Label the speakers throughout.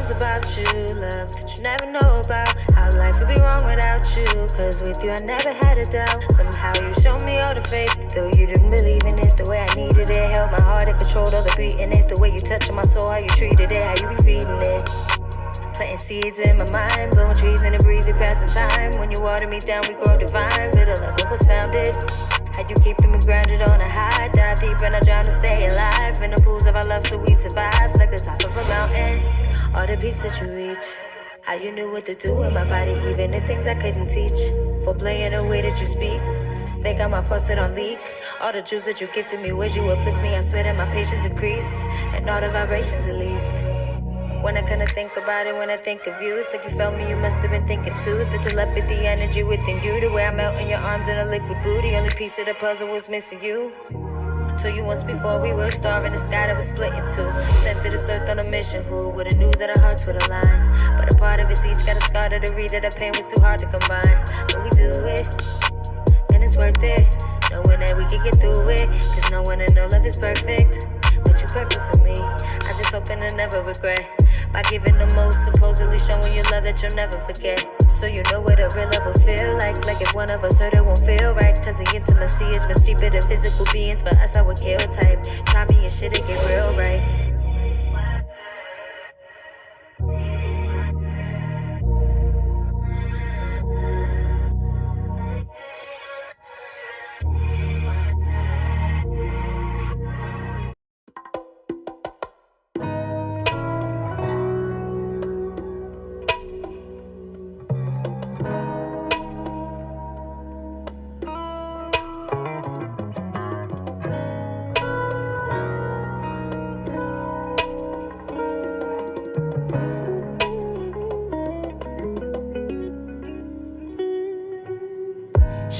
Speaker 1: things about you, love, that you never know about. How life would be wrong without you, cause with you I never had a doubt. Somehow you showed me all the faith, though you didn't believe in it the way I needed it. Held my heart and controlled all the beat in it. The way you touching my soul, how you treated it, how you be feeding it. Planting seeds in my mind, blowing trees in the breeze, we passing time. When you water me down, we grow divine. Bitter love, what was founded? How you keeping me grounded on a high? Dive deep and I drown to stay alive. In the pools of our love so we survive. Like the top of a mountain, all the peaks that you reach. How you knew what to do with my body, even the things I couldn't teach. For playing the way that you speak, stay on my faucet on leak. All the jewels that you gifted me, ways you uplift me, I swear that my patience increased. And all the vibrations at least. When I couldn't think about it, when I think of you, it's like you felt me, you must have been thinking too. The telepathy, energy within you, the way I melt in your arms in a liquid blue. The only piece of the puzzle was missing you. Told you once before we were a star in the sky that was split in two. Sent to this earth on a mission, who would've knew that our hearts would align? But a part of us each got a scar to read that our pain was too hard to combine. But we do it, and it's worth it, knowing that we can get through it. Cause no one and no love is perfect, but you perfect for me. I just hoping to never regret, by giving the most, supposedly showing you love that you'll never forget. So you know what a real love will feel like. Like if one of us hurt, it won't feel right. Cause the intimacy is much deeper than physical beings. For us, I would kill type. Try me and shit and get real right.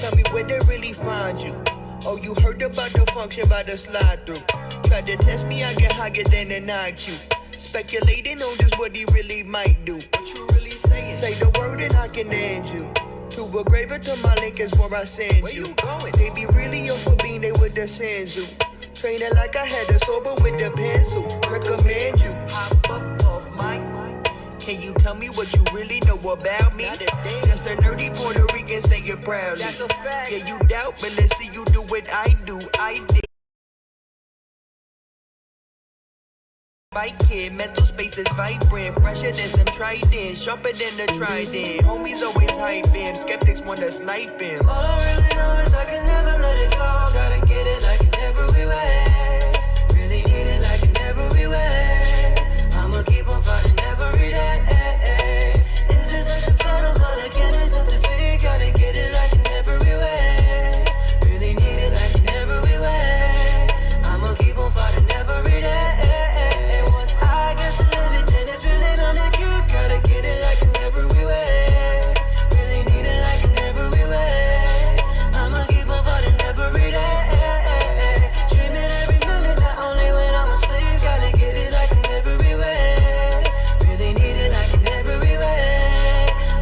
Speaker 2: Tell me where they really find you. Oh, you heard about the function by the slide through. Tried to test me, I get higher than an IQ. Speculating on just what he really might do. What you really saying? Say the word and I can end you. To a grave to my link is where I send
Speaker 3: where you going?
Speaker 2: They be really on for being they with the Senzu. Training like I had a sober with the pencil. Recommend you hop up off mic. Can you tell me what you really know about me? Just a nerdy Puerto Rican saying proudly.
Speaker 3: That's a fact.
Speaker 2: Yeah, you doubt, but let's see you do what I do. I did. My kid, mental space is vibrant, fresher than some trident, sharper than the trident. Homies always hype him, skeptics wanna snipe him.
Speaker 4: All I really know is I can never let it go. Gotta get it like in every way. Really need it like in every way. I'ma keep on fighting every day. It's been such a battle, but I can't accept defeat. Gotta get it like in every way. Really need it like in every way. I'ma keep on fighting every day. Once I get to live it, then it's really on the keep. Gotta get it like in every way. Really need it like in every way. I'ma keep on fighting every day. Dreaming every minute, not only when I'm asleep. Gotta get it like in every way. Really need it like in every way.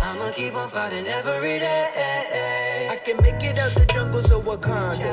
Speaker 4: I'ma keep on fighting every day.
Speaker 2: I can make it out the jungles of Wakanda.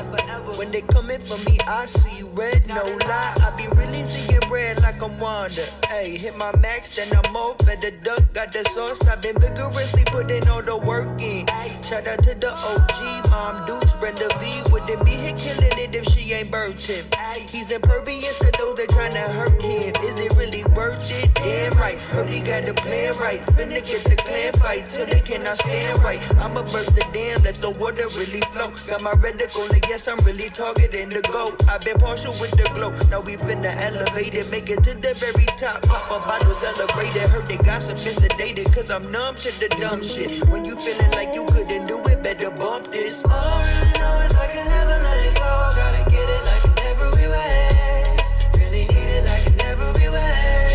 Speaker 2: When they coming for me, I see red, no lie. I be really seeing red like I'm Wanda. Hey, hit my max, then I'm off at the duck. Got the sauce, I've been vigorously putting all the work in. Shout out to the OG, Mom Dukes, Brenda V. Wouldn't be here killing it if she ain't birthed him. He's impervious to those that tryna hurt him. Is it really worth it? Damn right, heard he got the plan right. Finna get the clan fight till they cannot stand right. I'ma burst the dam, let the water really flow. Got my reticle, and yes, I'm really targeting the goal. I've been partial with the glow, now we finna elevate it. Make it to the very top, pop a bottle, celebrate it. Heard they gossip, sedated, cause I'm numb to the dumb shit. When you feeling like you couldn't do it, better bump this.
Speaker 4: All I really know is I can never let it go. Gotta get it like in every way. Really need it like in every way.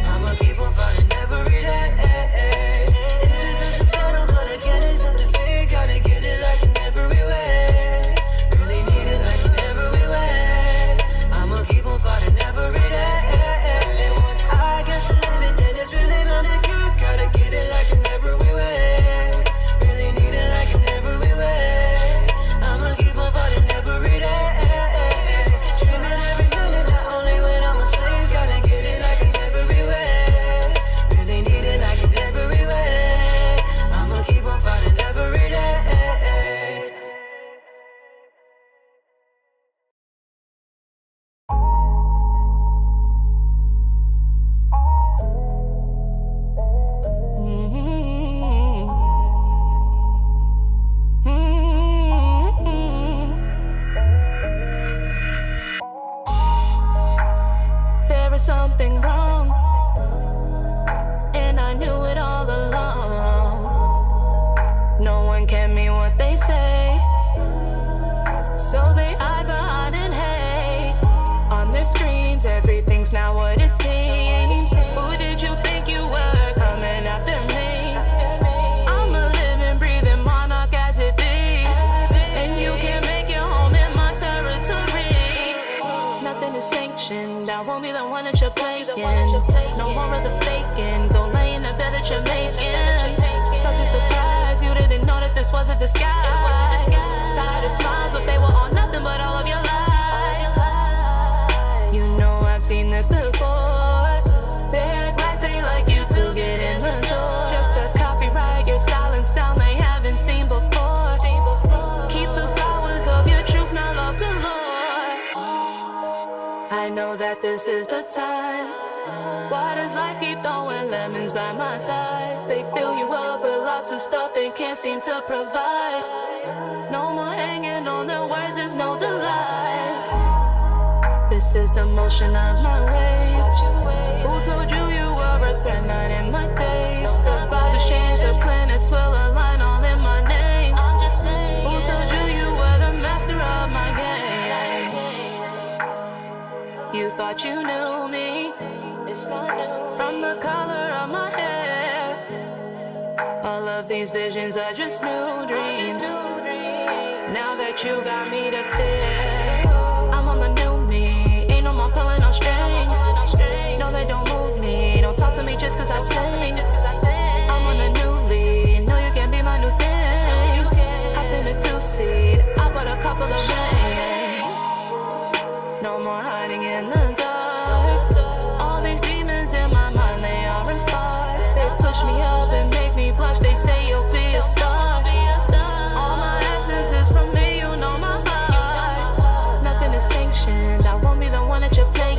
Speaker 4: I'ma keep on fighting every day. It's been such a battle, but I can't accept defeat. Gotta get it like in every way. Really need it like in every way. I'ma keep on fighting every day. Once I get to live it, then it's really on the keep. Gotta get it like in every way. Really need it like in every way. I'ma keep on fighting every day.
Speaker 3: was something wrong, and I knew it all along. No one can mean what they say, so they hide behind and hate. On their screens, everything's not what it seems. Who did you think you were coming after me? I'm a living, breathing monarch as it be, and you can't make your home in my territory. Nothing is sanctioned, I won't be the one that you're playing. No more of the faking, go lay in the bed that you're making. Such a surprise, you didn't know that this was a disguise. Tired of smiles, if they were all nothing but all of your lies. You know I've seen this before. They act like they like you to get in the door, just to copyright your style and sound they haven't seen before. Keep the flowers of your truth, now love the Lord. I know that this is the time. Why does life keep throwing lemons by my side? They fill you up with lots of stuff and can't seem to provide. No more hanging on their words, there's no delight. This is the motion of my wave. Who told you you were a threat, not in my days? The vibe has changed, the planets will align all in my name. Who told you you were the master of my game? You thought you knew me from the color of my hair. All of these visions are just new dreams. Now that you got me to fear, I'm on the new me. Ain't no more pulling on strings. No, they don't move me. Don't talk to me just cause I sing. I'm on the new lead. No, you can't be my new thing. Hopped in a two-seat, I bought a couple of rings. No more hiding in the dark. All these demons in my mind, they are inspired. They push me up and make me blush. They say you'll be a star. All my essence is from me, you know my heart. Nothing is sanctioned, I won't be the one that you're playing.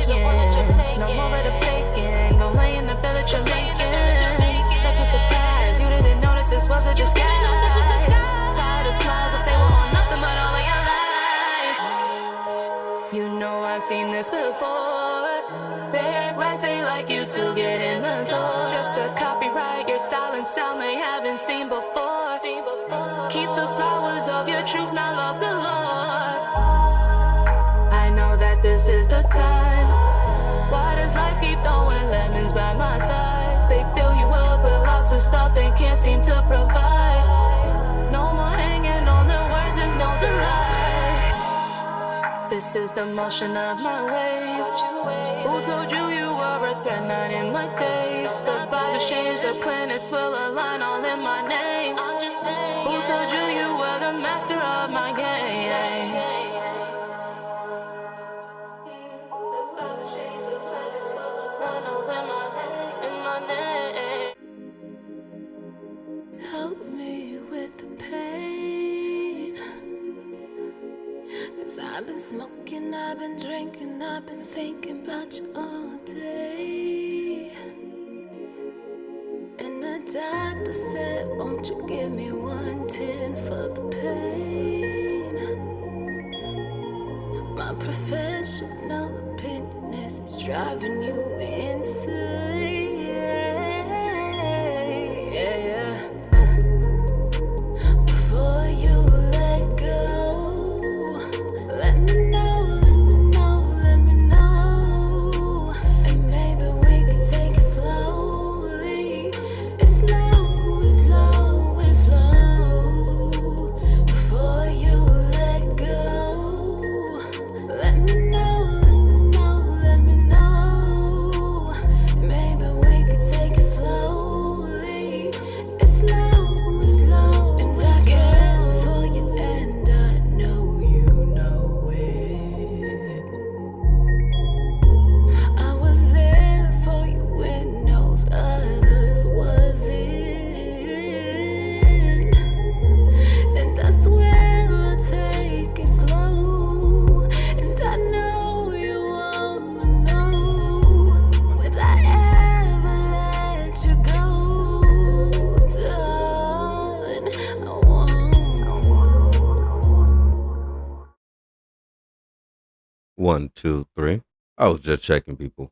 Speaker 3: No more of the faking, go lay in the bed that you're making. Such a surprise, you didn't know that this was a disguise. Tired of smiles, if they were all nothing but all of your lies. You know I've seen this before. They act like they like you to get in the door, just to copyright your style and sound they haven't seen before. Keep the flowers of your truth, now love the Lord. I know that this is the time. Why does life keep throwing lemons by my side? They fill you up with lots of stuff and can't seem to provide. No more hanging on their words, there's no delight. This is the motion of my wave. Who told you you were a threat, not in my days? The vibe has changed, the planets will align all in my name. Who told you you were the master of my game? The vibe has changed, the planets will align all in my name. Help me with the pain, 'cause I've been smoking, I've been drinking, I've been thinking about you all day. And the doctor said, won't you give me 110 for the pain? My professional opinion is it's driving you insane. Before you let go, let me know, let me know. And maybe we can take it slowly. It's slow, it's slow, it's slow. Before you let go, let me know, let me know. Maybe we can take it slowly. It's slow, it's slow. And I care for you and I know you know it. I was there for you when those others wasn't. And I swear I'll take it slow. And I know you wanna know, would I ever let you go, darling? I won't.
Speaker 5: 1, 2, 3. I was just checking, people.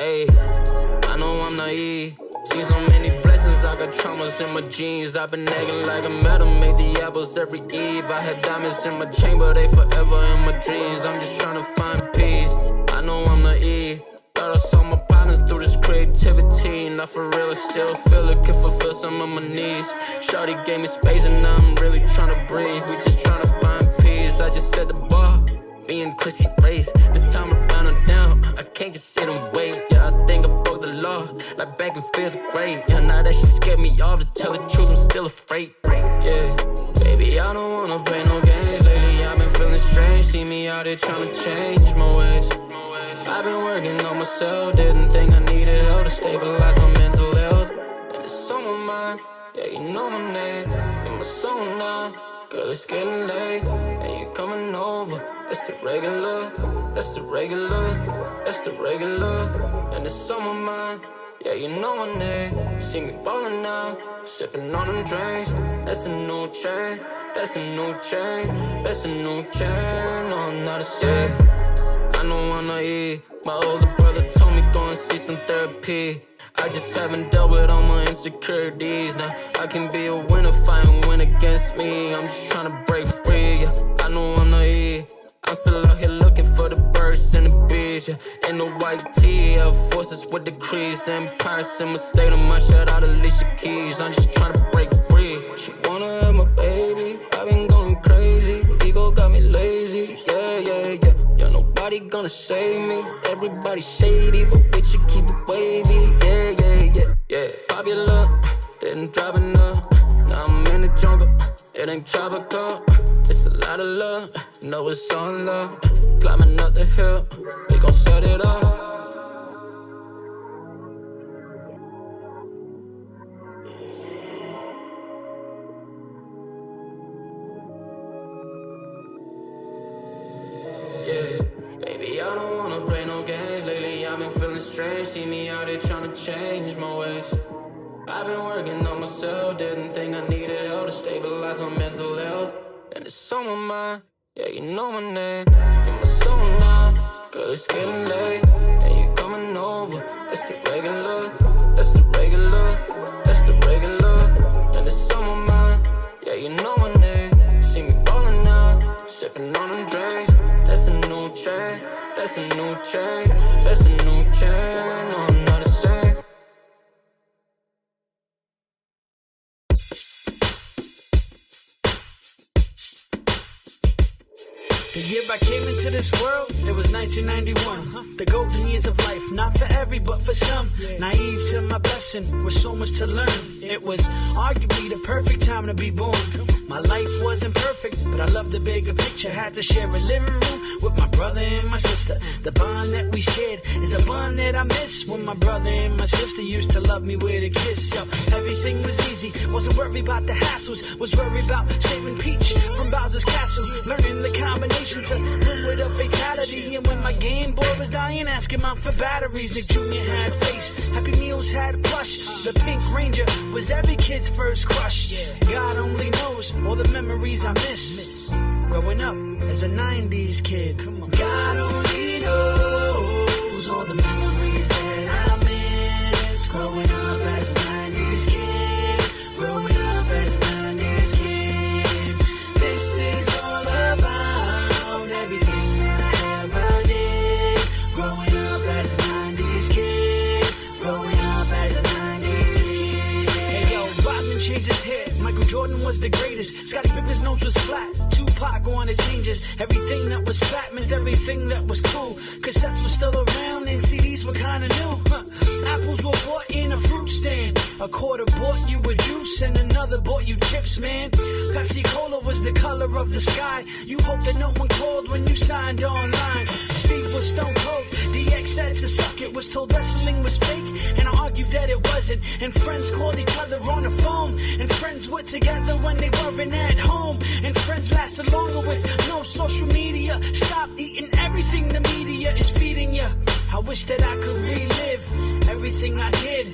Speaker 5: Ayy, I know I'm naive. Seen so many blessings cause I got traumas in my jeans. I've been nagging like a metal, make the apples every eve. I had diamonds in my chamber, they forever in my dreams. I'm just trying to find peace, I know I'm naive. Thought I saw my partners through this creativity. Not for real, I still feel it, could fulfill some of my needs. Shawty gave me space and now I'm really trying to breathe. We just trying to find peace, I just set the bar, being Chrissy race. This time around I'm down, I can't just sit and wait. Yeah, I think I broke the law, like back in 5th grade. Yeah, now that shit scared me off, to tell the truth I'm still afraid. Yeah, baby, I don't wanna play no games. Lately I've been feeling strange, see me out here trying to change my ways. I've been working on myself, didn't think I needed help to stabilize my mental health. And it's on my mind, yeah, you know my name, in my soul now. Girl, it's getting late, and you coming over. That's the regular, that's the regular, that's the regular. And it's on my mind, yeah, you know my name. See me ballin' now, sippin' on them drinks. That's a new chain, that's a new chain, that's a new chain. No, I'm not the same, I know I'm naive. My older brother told me go and see some therapy. I just haven't dealt with all my insecurities. Now I can be a winner, fight and win against me. I'm just trying to break free, yeah. I know I'm naive, I'm still out here looking for the birds and the bees, yeah. In the white tee, Air Forces with the crease. Empires in my state, I might shout out Alicia Keys. I'm just trying to break free. She wanna have my baby, I've been going crazy. Ego got me lazy, yeah, yeah, yeah. Nobody gonna save me, everybody shady, but bitch, you keep it wavy, yeah, yeah, yeah, yeah. Popular, didn't drive enough, now I'm in the jungle, it ain't tropical. It's a lot of love, know it's all love. Climbing up the hill, we gon' set it up. Yeah. Baby, I don't wanna play no games. Lately I've been feeling strange, see me out here trying to change my ways. I've been working on myself, didn't think I needed help to stabilize my mental health. And it's on my mind, yeah, you know my name, in my soul now. Girl, it's getting late, and you coming over. That's the regular, that's the regular, that's the regular. And it's on my mind, yeah, you know my name. See me ballin' now, sippin' on them drinks. That's a new chain, that's a new chain, that's a new chain. No, I'm not the same.
Speaker 6: The year I came into this world, it was 1991. The golden years of life, not for every, but for some. Naive till my blessing, with so much to learn. It was arguably the perfect time to be born. My life wasn't perfect, but I loved the bigger picture. Had to share a living room with my brother and my sister. The bond that we shared is a bond that I miss. When my brother and my sister used to love me with a kiss. Yo, everything was easy, wasn't worried about the hassles. Was worried about saving Peach from Bowser's castle. Learning the combination to win with a fatality. And when my Game Boy was dying, asking mom for batteries. Nick Jr. had face, Happy Meals had plush. The Pink Ranger was every kid's first crush. God only knows all the memories I miss growing up as a 90s kid. Come on. God only knows all the memories that I miss growing up as a 90s kid. Growing up as a 90s kid. This is all about everything that I ever did. Growing up as a 90s kid. Growing up as a 90s kid. Hey yo, Rodman changed his hair. Michael Jordan was the greatest. Scottie Pippen's nose was flat. Tupac on the changes. Everything that was fat meant everything that was cool. Cassettes were still around and CDs were kinda new. Apples were bought in a fruit stand. A quarter bought you a juice and another bought you chips, man. Pepsi Cola was the color of the sky. You hope that no one called when you signed online. Steve was stone cold. DX had to suck it. Was told wrestling was fake and I argued that it wasn't. And friends called each other on the phone. And friends were together when they weren't at home. And friends lasted longer with no social media. Stop eating everything the media is feeding you. I wish that I could relive everything I did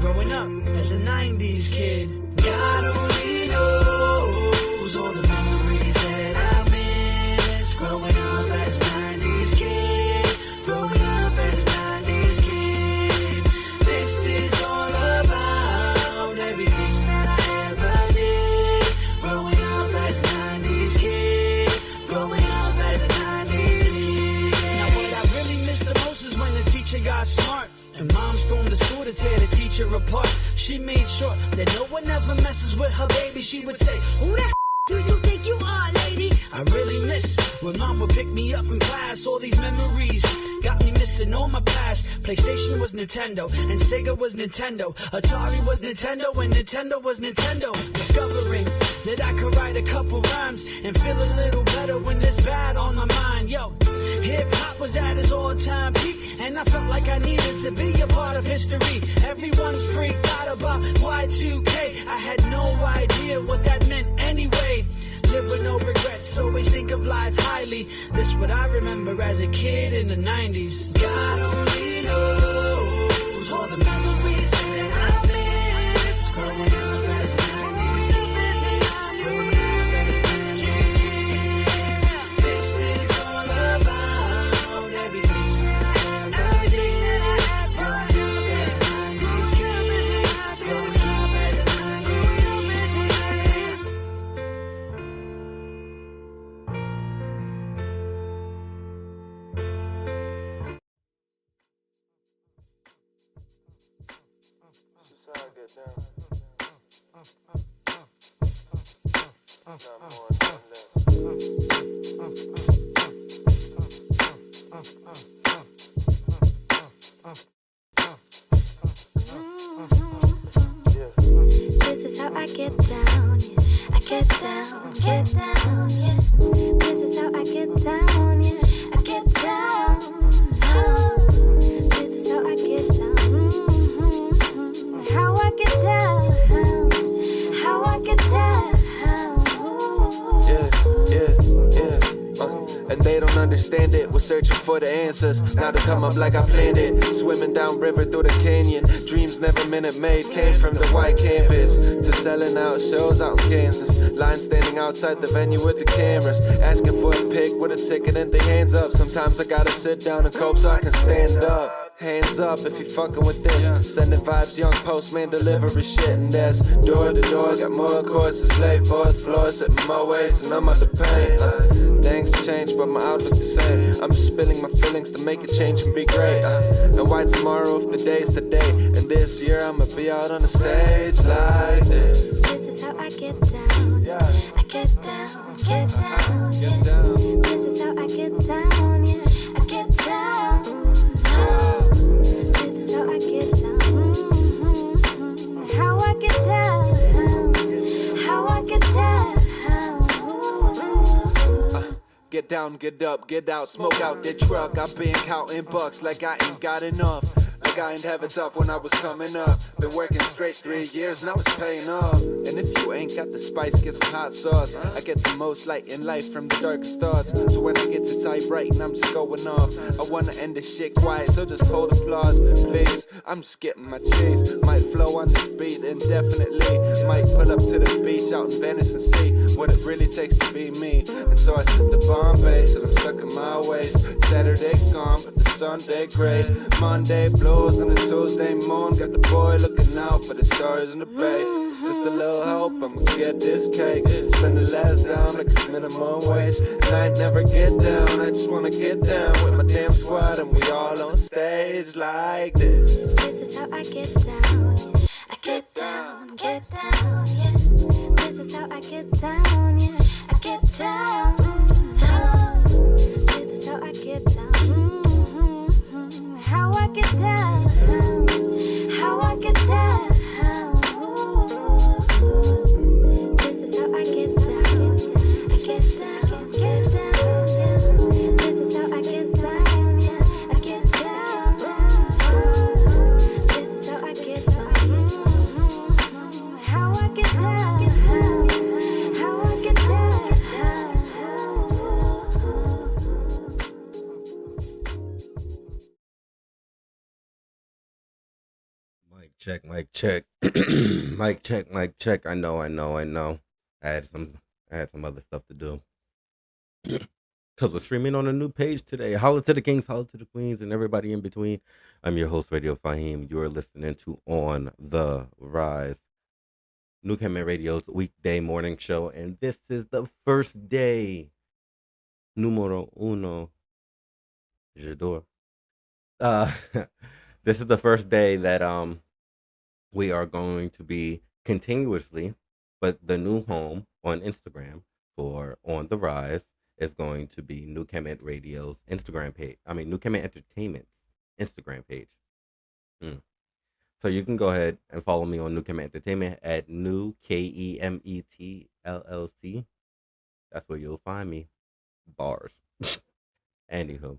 Speaker 6: growing up as a 90s kid. God only knows all the memories that I miss growing up as a 90s kid. Growing up as a 90s kid. This is all about outside smart. And mom stormed the school to tear the teacher apart. She made sure that no one ever messes with her baby. She would say, who the do you think you are, lady? I really miss when mom would pick me up from class. All these memories got me missing all my past. PlayStation was Nintendo, and Sega was Nintendo. Atari was Nintendo, and Nintendo was Nintendo. Discovering that I could write a couple rhymes and feel a little better when there's bad on my mind. Yo, hip-hop was at its all-time peak, and I felt like I needed to be a part of history. Everyone freaked out about Y2K. I had no idea what that meant anyway. Live with no regrets, always think of life highly. This what I remember as a kid in the 90s. God only knows all the memories that I miss. Growing up as a 90s kid, growing up as a kid. This is all about everything that I ever did. Growing up as a 90s kid, growing up as a 90s kid.
Speaker 1: This is how I get down, yeah. I get down, yeah. This is how I get down, yeah. I get down. Oh, this is how I get down. How I get down. How I get down.
Speaker 7: And they don't understand it. We're searching for the answers. Now to come up like I planned it. Swimming down river through the canyon. Dreams never minute made. Came from the white canvas to selling out shows out in Kansas. Line standing outside the venue with the cameras. Asking for a pic with a ticket and their hands up. Sometimes I gotta sit down and cope so I can stand up. Hands up if you fucking with this. Sending vibes, young postman delivery shit. And that's door to door. Got more courses laid, fourth floor. Sitting my weights and I'm out the pain. Things change but my outlook the same. I'm just spilling my feelings to make it change and be great. And why tomorrow if the day's today? And this year I'ma be out on the stage like this.
Speaker 1: This is how I get down. I get down, get down, yeah. This is how I get down, yeah. I get down. Oh, this is how I get down. How I get down. How I get down.
Speaker 7: Get down, get up, get out, smoke out the truck. I've been counting bucks like I ain't got enough. Like I ain't have it tough when I was coming up. Been working straight 3 years and I was paying off. And if you ain't got the spice, get some hot sauce. I get the most light in life from the darkest thoughts. So when I get to typewriting, I'm just going off. I wanna end this shit quiet, so just hold applause, please. I'm just getting my cheese. Might flow on this beat indefinitely. Might pull up to the beach out in Venice and see what it really takes to be me. And so I sit to Bombay till I'm stuck in my ways. Saturday gone, but the Sunday great. Monday blues and the Tuesday moon. Got the boy looking out for the stars in the bay. Just a little hope, I'ma get this cake. Spend the last down like it's minimum wage. And I ain't never get down, I just wanna get down with my damn squad. And we all on stage like this.
Speaker 1: This is how I get down, yeah. I get down, yeah. This is how I get down, yeah. I get down. Oh, this is how I get down. How I get down. How I get down. This is how I get down. I get down, yeah. This is how I get down, yeah. I get down. This is how I get down. How I get down. How I get down.
Speaker 8: Mic check. Mic check. I know. I had some other stuff to do. Cause we're streaming on a new page today. Holla to the Kings, holla to the Queens, and everybody in between. I'm your host, Radio Faheem. You are listening to On the Rise, New Cameron Radio's weekday morning show, and this is the first day. Numero uno. J'adore. Uh, this is the first day that we are going to be continuously, but the new home on Instagram for On the Rise is going to be New Kemet Radio's Instagram page. I mean, New Kemet Entertainment's Instagram page. Mm. So you can go ahead and follow me on New Kemet Entertainment at New KEMET LLC. That's where you'll find me. Bars. Anywho,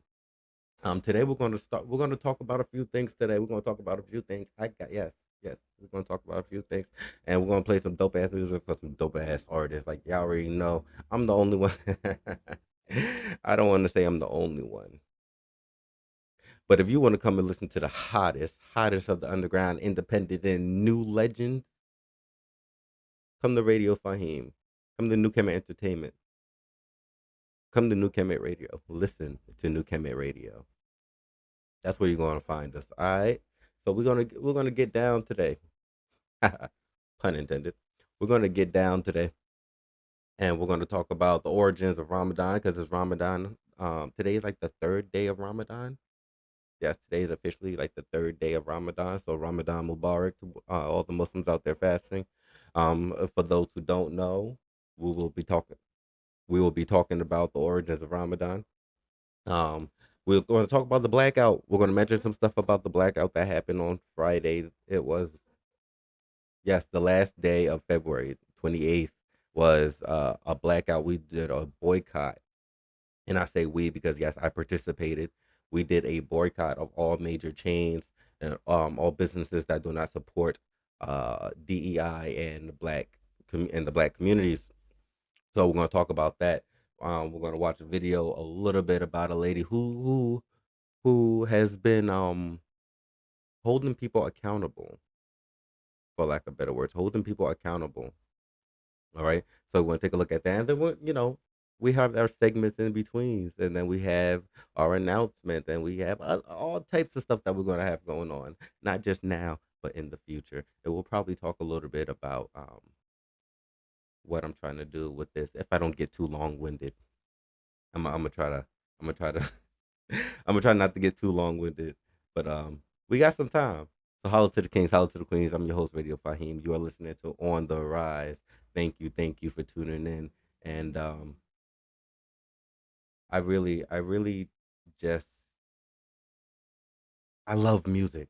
Speaker 8: today we're going to start. We're going to talk about a few things today. We're going to talk about a few things. I got yes, yes. We're going to talk about a few things, and we're going to play some dope ass music for some dope ass artists. Like y'all already know, I'm the only one. I don't want to say I'm the only one, but if you want to come and listen to the hottest of the underground, independent and new legends, come to Radio Faheem. Come to New Kemet Entertainment. Come to New Kemet Radio. Listen to New Kemet Radio. That's where you're going to find us. All right. So we're gonna get down today. Pun intended. We're gonna get down today, and we're gonna talk about the origins of Ramadan because it's Ramadan. Today is like the third day of Ramadan. Yes, today is officially like the third day of Ramadan. So Ramadan Mubarak to all the Muslims out there fasting. For those who don't know, we will be talking. We will be talking about the origins of Ramadan. Um, we're going to talk about the blackout. We're going to mention some stuff about the blackout that happened on Friday. It was, yes, the last day of February 28th was a blackout. We did a boycott. And I say we because, yes, I participated. We did a boycott of all major chains and all businesses that do not support DEI and the black communities. So we're going to talk about that. We're going to watch a video a little bit about a lady who has been holding people accountable, for lack of better words, holding people accountable. All right. So we're going to take a look at that. And then we have our segments in betweens, and then we have our announcement, and we have all types of stuff that we're going to have going on, not just now, but in the future. And we'll probably talk a little bit about what I'm trying to do with this. If I don't get too long winded, I'm gonna try to I'm gonna try to I'm gonna try not to get too long winded, but we got some time. So holla to the kings, holla to the queens. I'm your host, Radio Faheem. You are listening to On the Rise. Thank you for tuning in. And I really just I love music.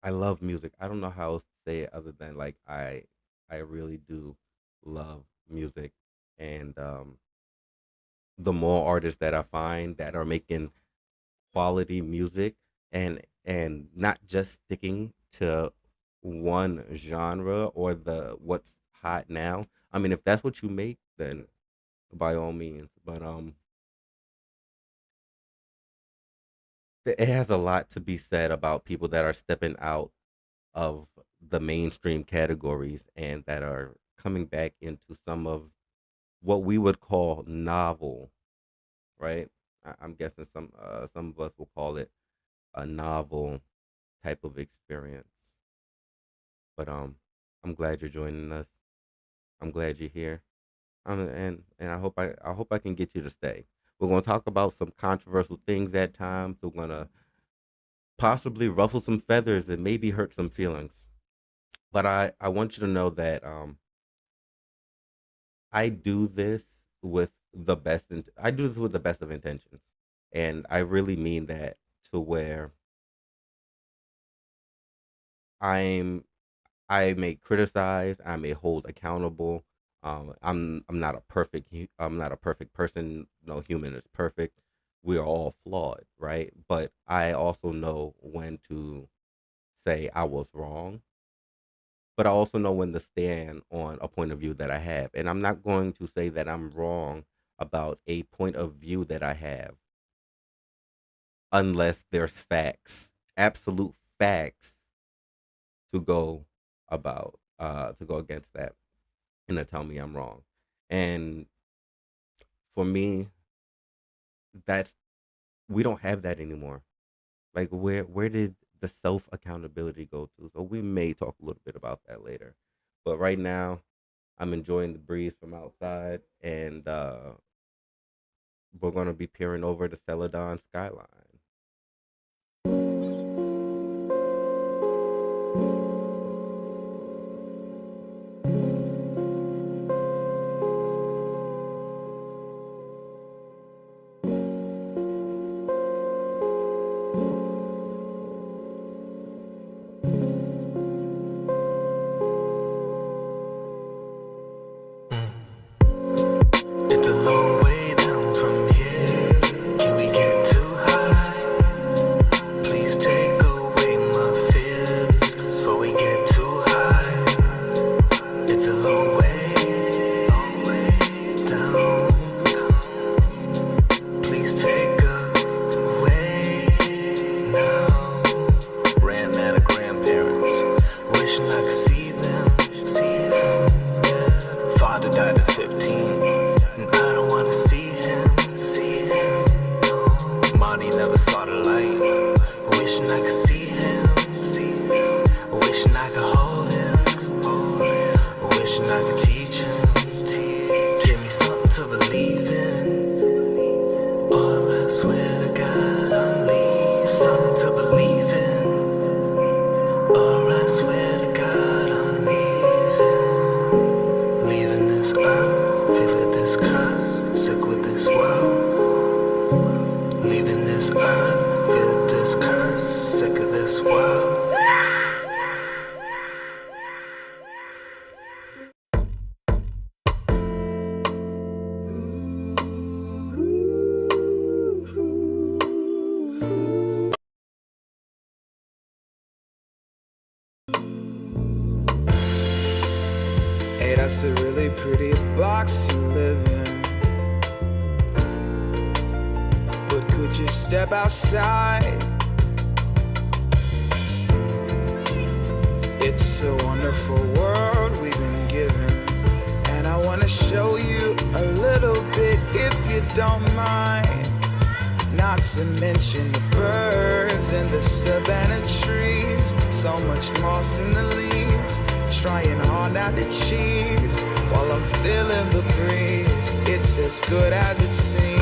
Speaker 8: I love music. I don't know how else to say it other than like I really do love music. And the more artists that I find that are making quality music and not just sticking to one genre or the what's hot now. I mean, if that's what you make, then by all means. But it has a lot to be said about people that are stepping out of the mainstream categories and that are coming back into some of what we would call novel, right? I'm guessing some of us will call it a novel type of experience. But I'm glad you're joining us. I'm glad you're here. And I hope I can get you to stay. We're gonna talk about some controversial things at times. We're gonna possibly ruffle some feathers and maybe hurt some feelings. But I want you to know that I do this with I do this with the best of intentions. And I really mean that to where I'm I may criticize, I may hold accountable. I'm not a perfect person. No human is perfect. We are all flawed, right? But I also know when to say I was wrong, but I also know when to stand on a point of view that I have. And I'm not going to say that I'm wrong about a point of view that I have unless there's facts, absolute facts to go to go against that and to tell me I'm wrong. And for me, that's we don't have that anymore. Like where did the self accountability go to? So we may talk a little bit about that later. But right now, I'm enjoying the breeze from outside, and we're gonna be peering over the Celadon skyline.
Speaker 2: in this earth, feel this curse, sick of this world.
Speaker 9: Hey, that's a really pretty box you live in. But could you step outside? It's a wonderful world we've been given, and I wanna show you a little bit if you don't mind. Not to mention the birds and the savannah trees, so much moss in the leaves, trying hard not to cheese while I'm feeling the breeze. It's as good as it seems.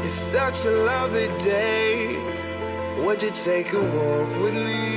Speaker 9: It's such a lovely day. Would you take a walk with me?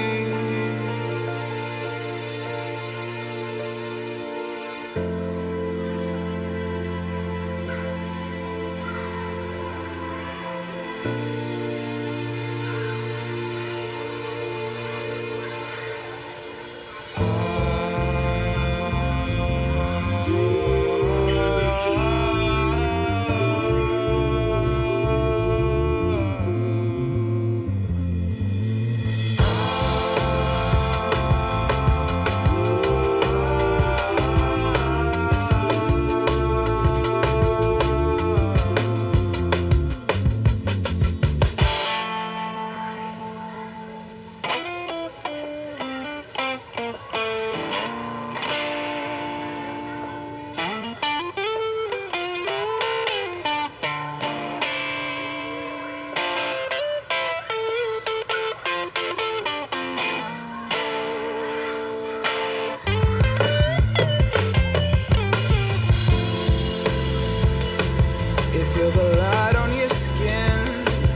Speaker 9: Feel the light on your skin,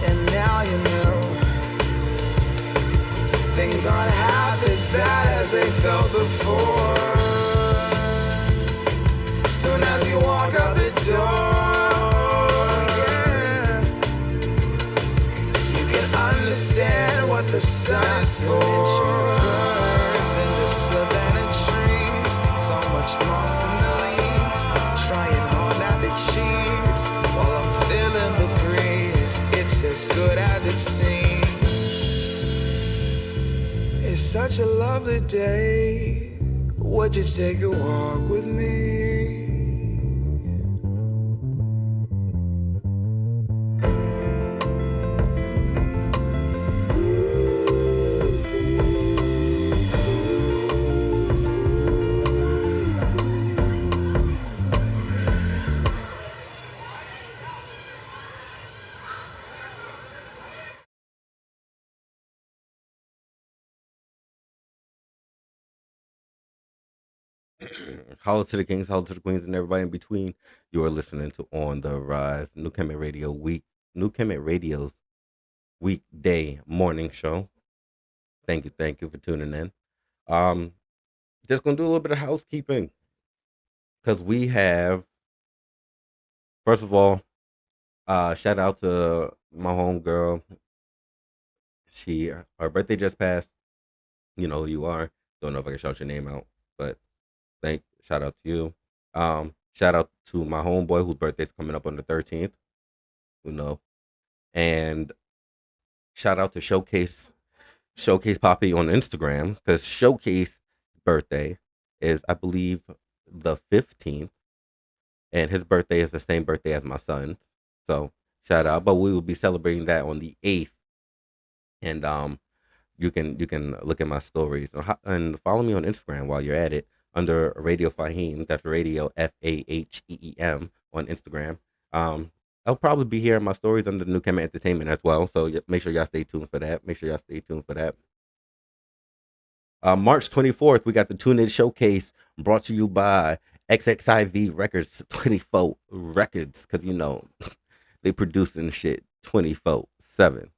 Speaker 9: and now you know things aren't half as bad as they felt before. Soon as you walk out the door, yeah, you can understand what the sun is for. Birds in the savannah trees, so much moss in the leaves, trying hard not to cheese while I'm feeling the breeze. It's as good as it seems. It's such a lovely day. Would you take a walk with me?
Speaker 8: Holla to the Kings, holla to the Queens, and everybody in between. You are listening to On the Rise, New Kemet Radio's weekday morning show. Thank you for tuning in. Um, just gonna do a little bit of housekeeping because we have, first of all, shout out to my homegirl. Her birthday just passed. You know who you are. Don't know if I can shout your name out, but shout out to you. Shout out to my homeboy whose birthday's coming up on the 13th. You know, and shout out to Showcase Poppy on Instagram because Showcase birthday is, I believe, the 15th, and his birthday is the same birthday as my son. So shout out. But we will be celebrating that on the 8th, and you can look at my stories and follow me on Instagram while you're at it under Radio Faheem. That's Radio FAHEEM on Instagram. I'll probably be here in my stories under the New Kemet Entertainment as well. So make sure y'all stay tuned for that. March 24th, we got the Tune In Showcase brought to you by XXIV Records 24 Records, because you know they producing shit 24/7.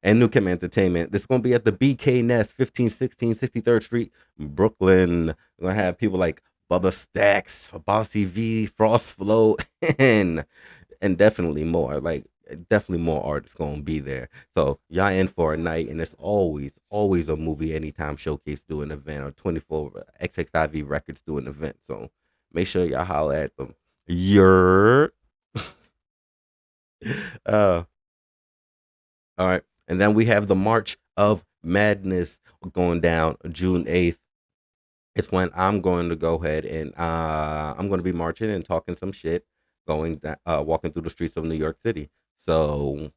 Speaker 8: And New Kemet Entertainment. This is going to be at the BK Nest, 1516 63rd Street, Brooklyn. We're going to have people like Bubba Stacks, Bossy V, Frost Flow, and and definitely more. Like definitely more artists gonna be there. So y'all in for a night, and it's always a movie anytime showcase do an event or 24 XXIV Records do an event. So make sure y'all holler at them. You're uh all right. And then we have the March of Madness going down June 8th. It's when I'm going to go ahead and I'm going to be marching and talking some shit, walking through the streets of New York City. So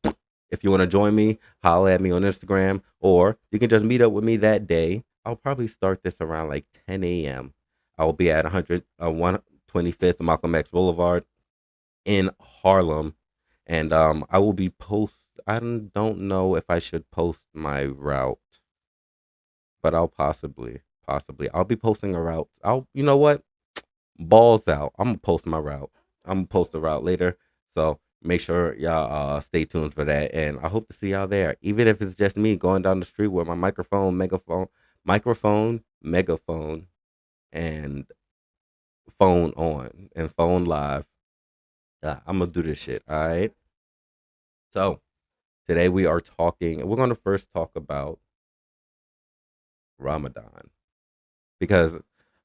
Speaker 8: if you want to join me, holla at me on Instagram, or you can just meet up with me that day. I'll probably start this around like 10 a.m. I will be at 125th Malcolm X Boulevard in Harlem, and I will be post. I don't know if I should post my route, but I'll possibly I'll be posting a route. You know what? Balls out. I'm gonna post my route. I'm gonna post the route later. So make sure y'all stay tuned for that. And I hope to see y'all there. Even if it's just me going down the street with my megaphone, and phone on and phone live. I'm gonna do this shit. All right. So today we are talking. We're gonna first talk about Ramadan because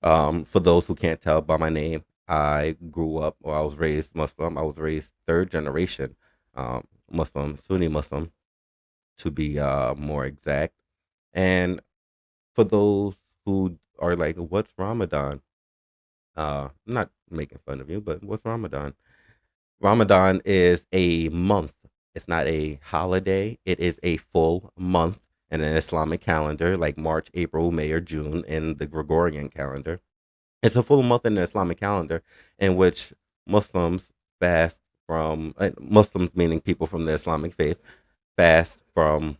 Speaker 8: for those who can't tell by my name, I grew up or I was raised Muslim. I was raised third generation Muslim, Sunni Muslim to be more exact. And for those who are like, what's Ramadan? I'm not making fun of you, but what's Ramadan? Ramadan is a month. It's not a holiday. It is a full month in an Islamic calendar, like March, April, May, or June in the Gregorian calendar. It's a full month in the Islamic calendar in which Muslims fast Muslims meaning people from the Islamic faith, fast from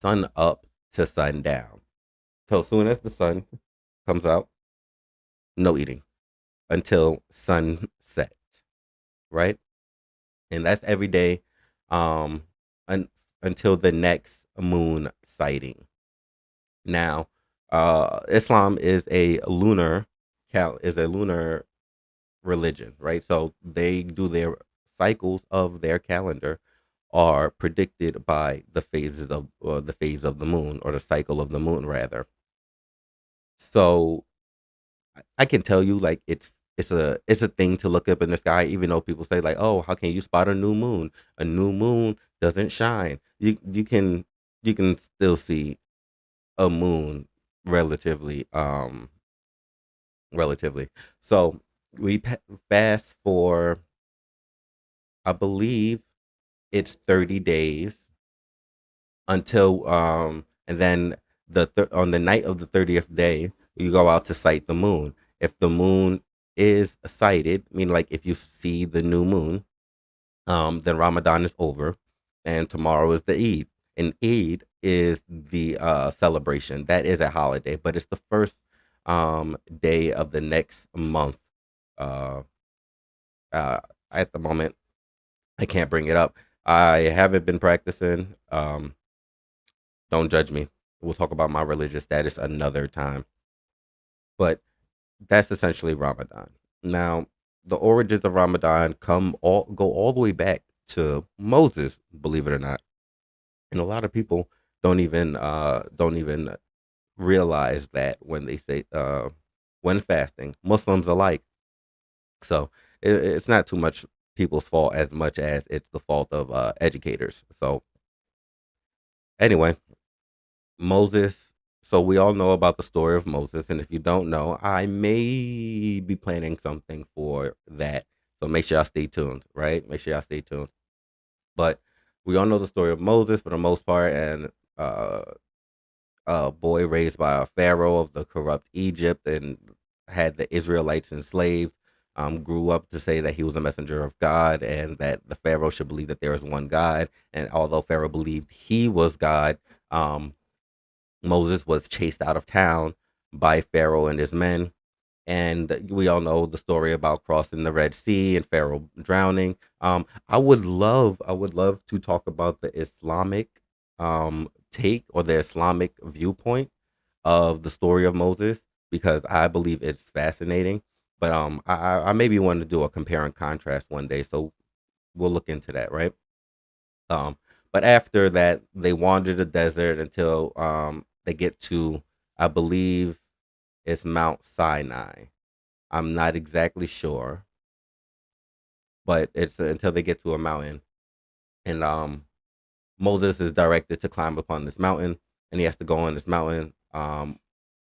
Speaker 8: sun up to sundown. So as soon as the sun comes out, no eating until sunset, right? And that's every day um, un- until the next moon sighting. Now, Islam is a lunar religion, right? So they do their cycles of their calendar are predicted by the phase of the moon or the cycle of the moon rather. So I can tell you like it's a thing to look up in the sky even though people say like, "Oh, how can you spot a new moon? A new moon doesn't shine." You can still see a moon relatively relatively. So we fast for I believe it's 30 days until and then on the night of the 30th day you go out to sight the moon. If the moon is sighted, meaning like if you see the new moon, then Ramadan is over, and tomorrow is the Eid. And Eid is the celebration. That is a holiday, but it's the first day of the next month. Uh, uh, at the moment, I can't bring it up. I haven't been practicing. Don't judge me. We'll talk about my religious status another time. But that's essentially Ramadan. Now, the origins of Ramadan go all the way back to Moses, believe it or not. And a lot of people don't even realize that when they say when fasting, Muslims alike. So it's not too much people's fault as much as it's the fault of educators. So anyway, Moses. So we all know about the story of Moses, and if you don't know, I may be planning something for that. So make sure y'all stay tuned, right? Make sure y'all stay tuned. But we all know the story of Moses for the most part, and uh, a boy raised by a pharaoh of the corrupt Egypt and had the Israelites enslaved. Grew up to say that he was a messenger of God and that the pharaoh should believe that there is one God. And although pharaoh believed he was God, um, Moses was chased out of town by Pharaoh and his men. And we all know the story about crossing the Red Sea and Pharaoh drowning. I would love to talk about the Islamic take or the Islamic viewpoint of the story of Moses because I believe it's fascinating. But I maybe want to do a compare and contrast one day. So we'll look into that, right? Um, but after that, they wander the desert until they get to, I believe, it's Mount Sinai. I'm not exactly sure, but it's until they get to a mountain, and Moses is directed to climb upon this mountain, and he has to go on this mountain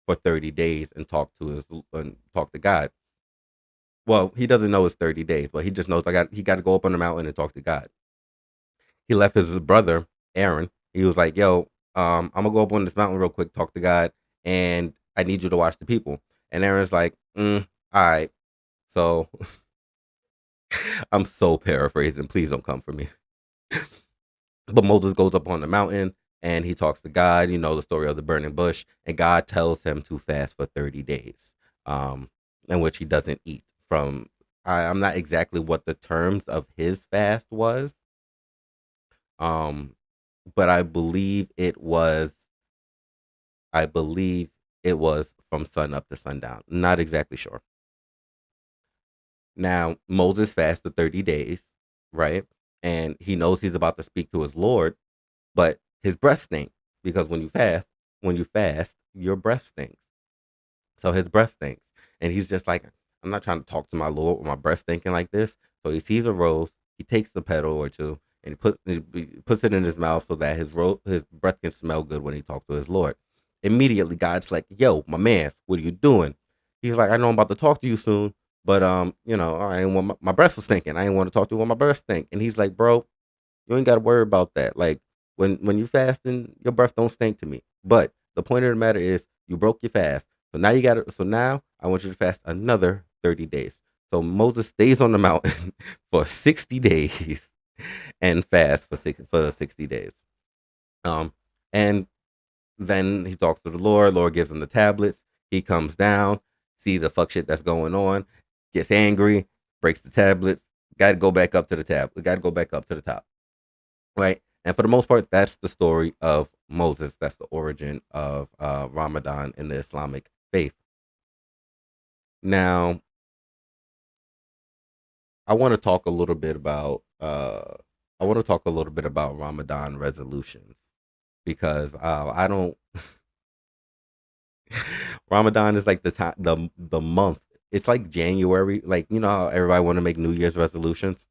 Speaker 8: for 30 days and talk to God. Well, he doesn't know it's 30 days, but he just knows he got to go up on the mountain and talk to God. He left his brother Aaron. He was like, "Yo, I'm gonna go up on this mountain real quick, talk to God, and I need you to watch the people." And Aaron's like, "All right." So I'm so paraphrasing. Please don't come for me. But Moses goes up on the mountain and he talks to God. You know the story of the burning bush, and God tells him to fast for 30 days, um, in which he doesn't eat. I'm not exactly what the terms of his fast was, um, but I believe it was from sun up to sundown. Not exactly sure. Now Moses fasted 30 days, right? And he knows he's about to speak to his Lord, but his breath stinks because when you fast, your breath stinks. So his breath stinks, and he's just like, I'm not trying to talk to my Lord with my breath stinking like this. So he sees a rose, he takes the petal or two, and he puts it in his mouth so that his breath can smell good when he talks to his Lord. Immediately, God's like, "Yo, my man, what are you doing?" He's like, "I know I'm about to talk to you soon, but I didn't want my breath was stinking. I didn't want to talk to you when my breath stink." And he's like, "Bro, you ain't got to worry about that. Like when you fasting, your breath don't stink to me. But the point of the matter is you broke your fast. So now I want you to fast another 30 days. So Moses stays on the mountain for 60 days and fast for 60 days. Um and then he talks to the Lord. Lord gives him the tablets. He comes down, see the fuck shit that's going on, gets angry, breaks the tablets, gotta go back up to the tab. We gotta go back up to the top. Right? And for the most part, that's the story of Moses. That's the origin of Ramadan in the Islamic faith. Now, I want to talk a little bit about Ramadan resolutions because I don't. Ramadan is like the time the month. It's like January. Like you know how everybody want to make New Year's resolutions.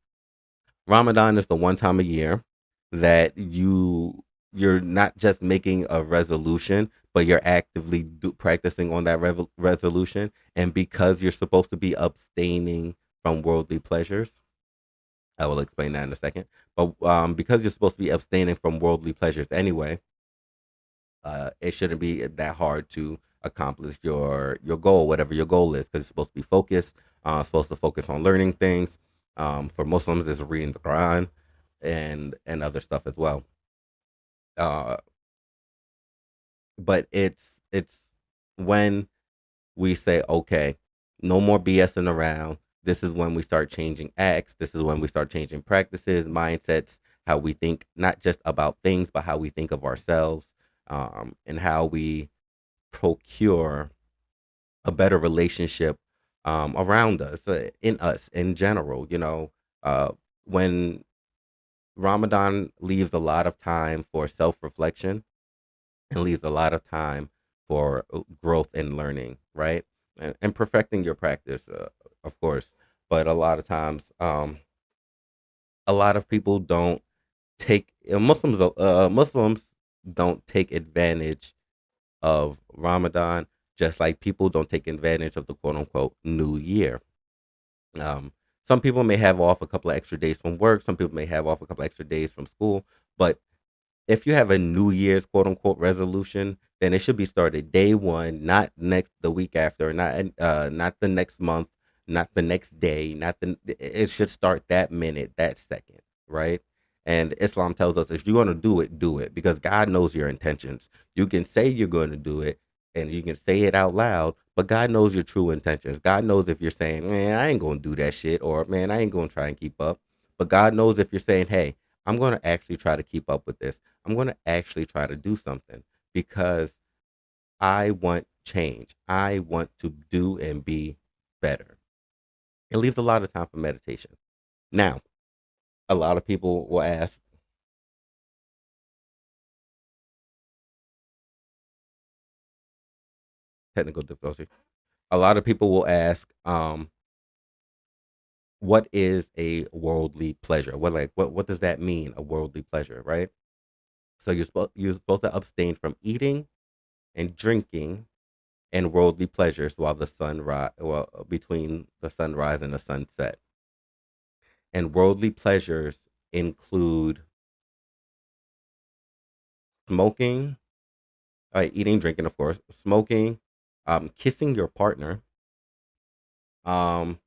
Speaker 8: Ramadan is the one time a year that you're not just making a resolution, but you're actively practicing on that resolution. And because you're supposed to be abstaining from worldly pleasures, I will explain that in a second. But because you're supposed to be abstaining from worldly pleasures anyway, it shouldn't be that hard to accomplish your goal, whatever your goal is, because it's supposed to be focused. Supposed to focus on learning things. For Muslims, it's reading the Quran and other stuff as well. Uh, but it's when we say, okay, no more BSing around. This is when we start changing acts. This is when we start changing practices, mindsets, how we think, not just about things, but how we think of ourselves, and how we procure a better relationship around us, in us in general. When Ramadan leaves a lot of time for self reflection and leaves a lot of time for growth and learning, right? And perfecting your practice, of course. But a lot of times, a lot of people don't Muslims don't take advantage of Ramadan, just like people don't take advantage of the quote unquote new year. Um, some people may have off a couple of extra days from work, some people may have off a couple of extra days from school, but if you have a New Year's quote unquote resolution, then it should be started day one, not the week after, not the next month, not the next day, not the it should start that minute, that second, right? And Islam tells us if you're gonna do it because God knows your intentions. You can say you're gonna do it and you can say it out loud, but God knows your true intentions. God knows if you're saying, man, I ain't gonna do that shit, or man, I ain't gonna try and keep up. But God knows if you're saying, hey, I'm gonna actually try to keep up with this. I'm going to actually try to do something because I want change. I want to do and be better. It leaves a lot of time for meditation. Now, A lot of people will ask, technical difficulty. A lot of people will ask, what is a worldly pleasure? What does that mean? A worldly pleasure, right? So you're supposed to abstain from eating and drinking and worldly pleasures while the sunrise, well, between the sunrise and the sunset. And worldly pleasures include smoking, eating, drinking, of course, smoking, kissing your partner, um,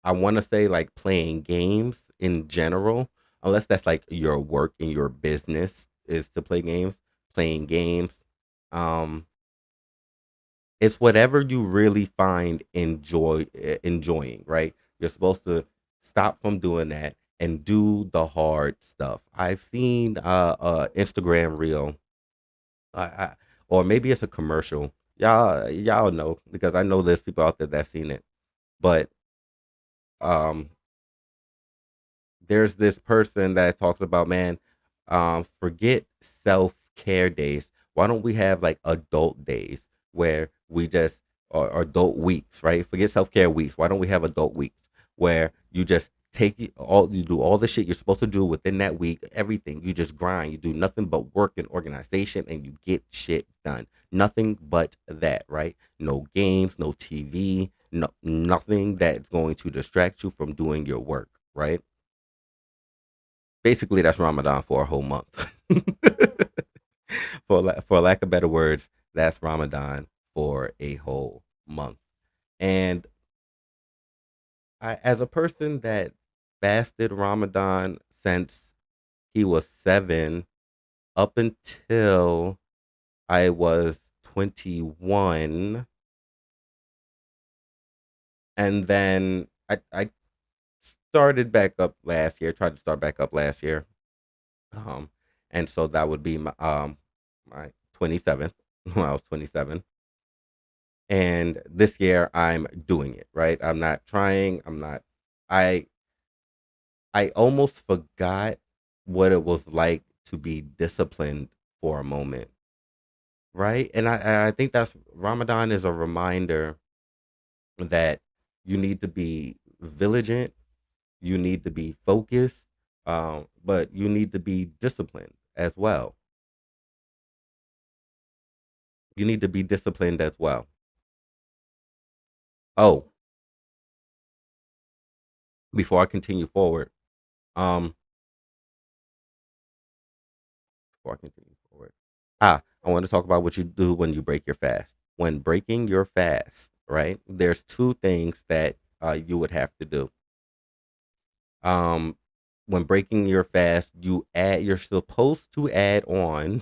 Speaker 8: I want to say like playing games in general, unless that's like your work and your business is to play games, playing games. Um, it's whatever you really find enjoying, right? You're supposed to stop from doing that and do the hard stuff. I've seen Instagram reel, I, or maybe it's a commercial. Y'all know because I know there's people out there that seen it, but um there's this person that talks about, man, forget self care days. Why don't we have like adult days where we just, or adult weeks, right? Forget self care weeks. Why don't we have adult weeks where you just you do all the shit you're supposed to do within that week, everything. You just grind. You do nothing but work and organization and you get shit done. Nothing but that, right? No games, no TV, nothing that's going to distract you from doing your work, right? Basically that's Ramadan for a whole month. For lack of better words, that's Ramadan for a whole month. And as a person that fasted Ramadan since he was 7 up until I was 21, and then I started back up last year, tried to start back up last year. Um, and so that would be my 27th when I was 27. And this year I'm doing it, right? I'm not trying, I I almost forgot what it was like to be disciplined for a moment, right? And I think that's Ramadan is a reminder that you need to be vigilant, you need to be focused, but you need to be disciplined as well. You need to be disciplined as well. Oh, before I continue forward, um, before I continue forward, I want to talk about what you do when you break your fast. When breaking your fast, right? There's two things that you would have to do. Um, when breaking your fast, you're supposed to add on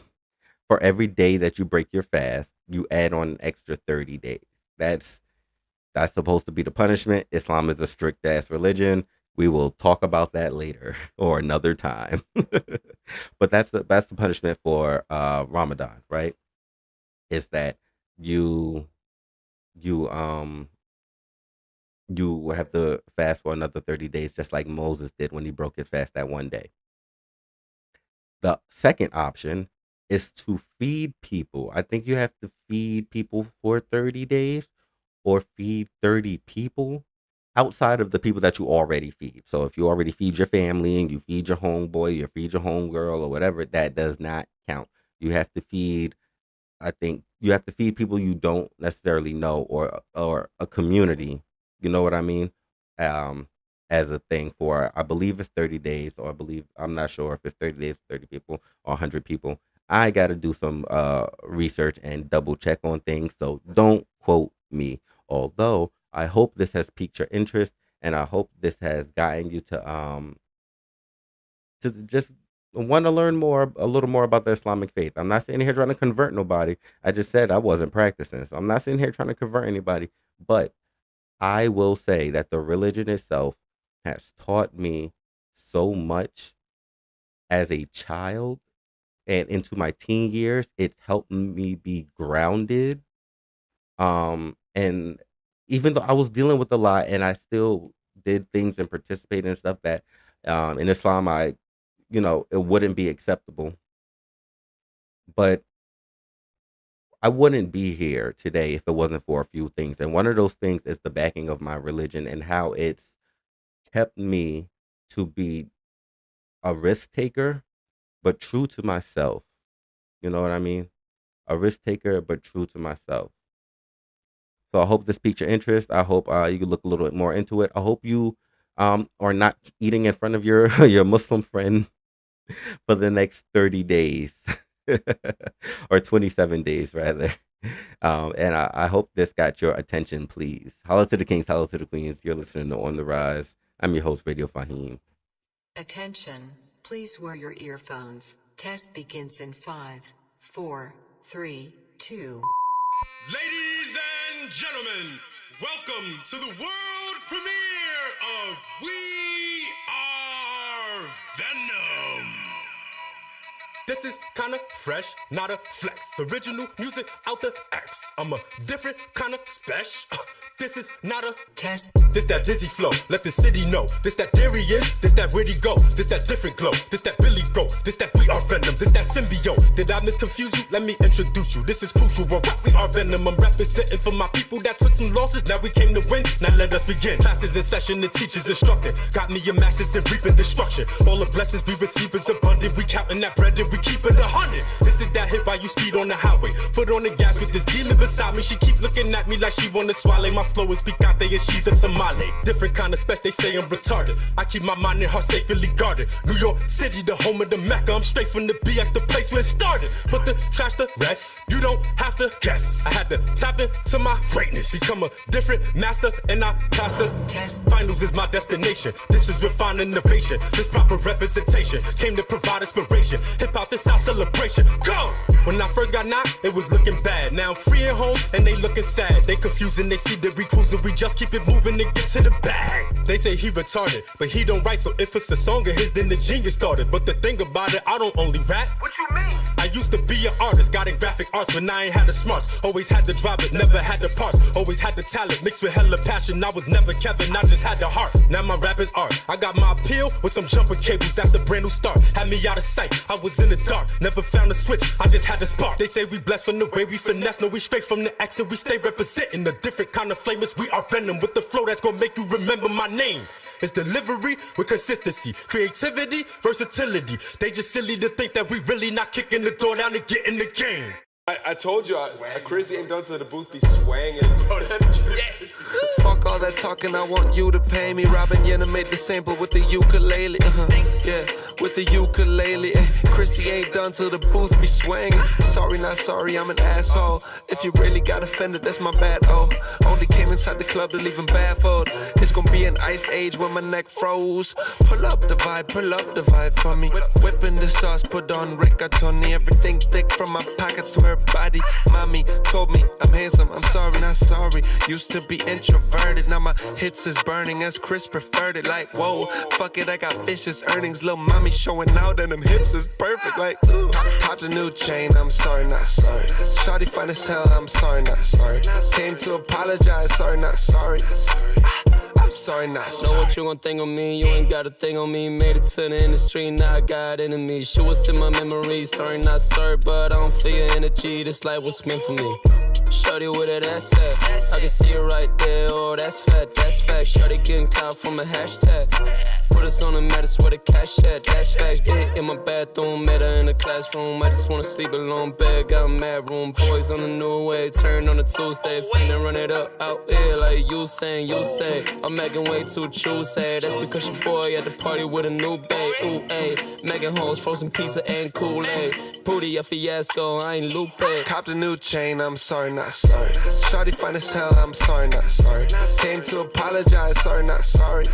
Speaker 8: for every day that you break your fast, you add on an extra 30 days. That's That's supposed to be the punishment. Islam is a strict ass religion. We will talk about that later or another time. But that's the punishment for Ramadan, right? Is that you you you have to fast for another 30 days just like Moses did when he broke his fast that one day. The second option is to feed people. I think you have to feed people for 30 days or feed 30 people outside of the people that you already feed. So if you already feed your family and you feed your homeboy, you feed your homegirl or whatever, that does not count. You have to feed, I think you have to feed people you don't necessarily know or a community. You know what I mean? Um, as a thing for I believe it's 30 days or I believe I'm not sure if it's 30 days, 30 people or 100 people. I got to do some research and double check on things, so don't quote me. Although I hope this has piqued your interest and I hope this has gotten you to just want to learn more, a little more about the Islamic faith. I'm not sitting here trying to convert nobody. I just said I wasn't practicing. So I'm not sitting here trying to convert anybody. But I will say that the religion itself has taught me so much as a child and into my teen years. It's helped me be grounded. And even though I was dealing with a lot and I still did things and participated in stuff that in Islam it wouldn't be acceptable. But I wouldn't be here today if it wasn't for a few things. And one of those things is the backing of my religion and how it's kept me to be a risk taker, but true to myself. You know what I mean? A risk taker, but true to myself. So I hope this piqued your interest. I hope you can look a little bit more into it. I hope you are not eating in front of your your Muslim friend for the next 30 days or 27 days rather. And I hope this got your attention, please. Holla to the kings, holla to the queens. You're listening to On the Rise. I'm your host, Radio Faheem.
Speaker 10: Attention, please wear your earphones. Test begins in 5, 4, 3, 2.
Speaker 11: Ladies and gentlemen, welcome to the world premiere of We Are Venom. This is kinda fresh, not a flex. Original music out the X. I'm a different kind of special. This is not a
Speaker 10: test.
Speaker 11: This that dizzy flow, let the city know. This that Darius, this that where'd he go? This that different glow, this that Billy go. This that we are Venom, this that symbiote. Did I misconfuse you? Let me introduce you. This is crucial, but we are Venom. I'm representing for my people that took some losses. Now we came to win, now let us begin. Classes in session, the teachers instructing. Got me a master's in reaping destruction. All the blessings we receive is abundant. We counting that bread and we keep it 100. This is that hit while you speed on the highway. Foot on the gas with this demon beside me. She keep looking at me like she wanna swallow my flow is picante and she's a tamale. Different kind of special, they say I'm retarded. I keep my mind and heart sacredly guarded. New York City, the home of the Mecca. I'm straight from the BX, the place where it started. Put the trash to rest, you don't have to guess. I had to tap into my greatness. Become a different master and I passed the
Speaker 10: test.
Speaker 11: Finals is my destination. This is refined innovation. This proper representation came to provide inspiration. Hip hop, this our celebration. Go! When I first got knocked, it was looking bad. Now I'm free at home and they looking sad. They confusing, they see that we cruising. We just keep it moving to get to the bag. They say he retarded, but he don't write. So if it's a song of his, then the genius started. But the thing about it, I don't only rap. What you mean? I used to be an artist, got in graphic arts when I ain't had the smarts. Always had to drive it, never had the parts. Always had the talent, mixed with hella passion. I was never Kevin, I just had the heart. Now my rap is art. I got my appeal with some jumper cables, that's a brand new start. Had me out of sight, I was in the dark. Never found a switch, I just had the spark. They say we blessed from the way we finesse. No, we straight from the X and we stay representing a different kind of flame. We are Venom with the flow that's gonna make you remember my name. It's delivery with consistency, creativity, versatility. They just silly to think that we really not kicking the door down to get in the game.
Speaker 12: I told you, Chris ain't done to the booth be swanging, bro.
Speaker 2: Fuck all that talking, I want you to pay me. Robin Yenna made the sample with the ukulele. Yeah, with the ukulele. Chrissy ain't done till the booth be swanging. Sorry, not sorry, I'm an asshole. If you really got offended, that's my bad. Oh, only came inside the club to leave him baffled. It's gonna be an ice age when my neck froze. Pull up the vibe for me. Whipping the sauce, put on rigatoni. Everything thick from my pockets to her body. Mommy told me I'm handsome, I'm sorry, not sorry. Used to be introverted, now my hits is burning as Chris preferred it. Like, whoa, fuck it, I got vicious earnings. Lil' mommy showing out and them hips is perfect. Like, ooh. Popped a new chain, I'm sorry, not sorry. Shawty fine as hell, I'm sorry, not sorry. Came to apologize, sorry, not sorry. I'm sorry, not sorry.
Speaker 5: Know what you gon' think of me, you ain't got a thing on me. Made it to the industry, now I got enemies. Shoot what's in my memory, sorry, not sorry, but I don't feel your energy. This life was meant for me. Shorty with it, that's it. I can see it right there, oh, that's fact, that's fact. Shorty getting clout from a hashtag. Put us on the mat, it's where the cash at, that's facts. Bit in my bathroom, met her in the classroom. I just wanna sleep alone, bed, got a mad room. Boys on the new way, turn on a Tuesday. Finna run it up out here like you saying, you say. I'm acting way too choosy. That's because your boy at the party with a new babe. Ooh, ayy. Making hoes, frozen pizza and Kool-Aid. Booty a fiasco, I ain't Lupe.
Speaker 2: Copped a new chain, I'm sorry, not sorry. Shawty fine as hell, I'm sorry, not sorry. Came to apologize, sorry, not sorry.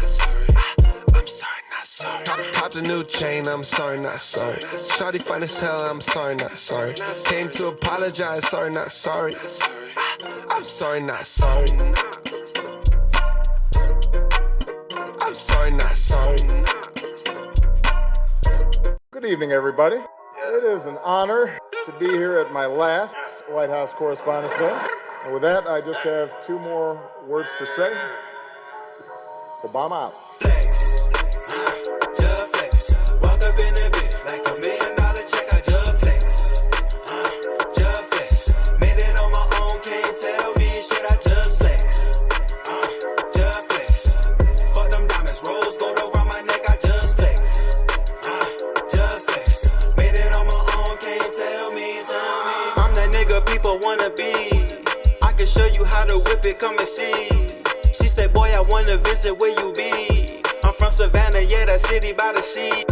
Speaker 2: I'm sorry, not sorry. Copped a new chain, I'm sorry, not sorry. Shawty fine as hell, I'm sorry, not sorry. Came to apologize, sorry, not sorry. I'm sorry, not sorry. I'm sorry, not sorry.
Speaker 12: Good evening, everybody. It is an honor to be here at my last White House Correspondents' Day.
Speaker 13: And with that, I just have 2 more words to say. Obama out.
Speaker 4: Flex, just flex. Walk up in the bitch like $1 million check. I just flex, just flex. Made it on my own, can't tell me shit. I just flex, just flex. Fuck them diamonds, rose gold around my neck. I just flex, just flex. Made it on my own, can't tell me. I'm that nigga people wanna be. I can show you how to whip it, come and see. She said, boy, I wanna visit where you be. I'm from Savannah, yeah, that city by the sea.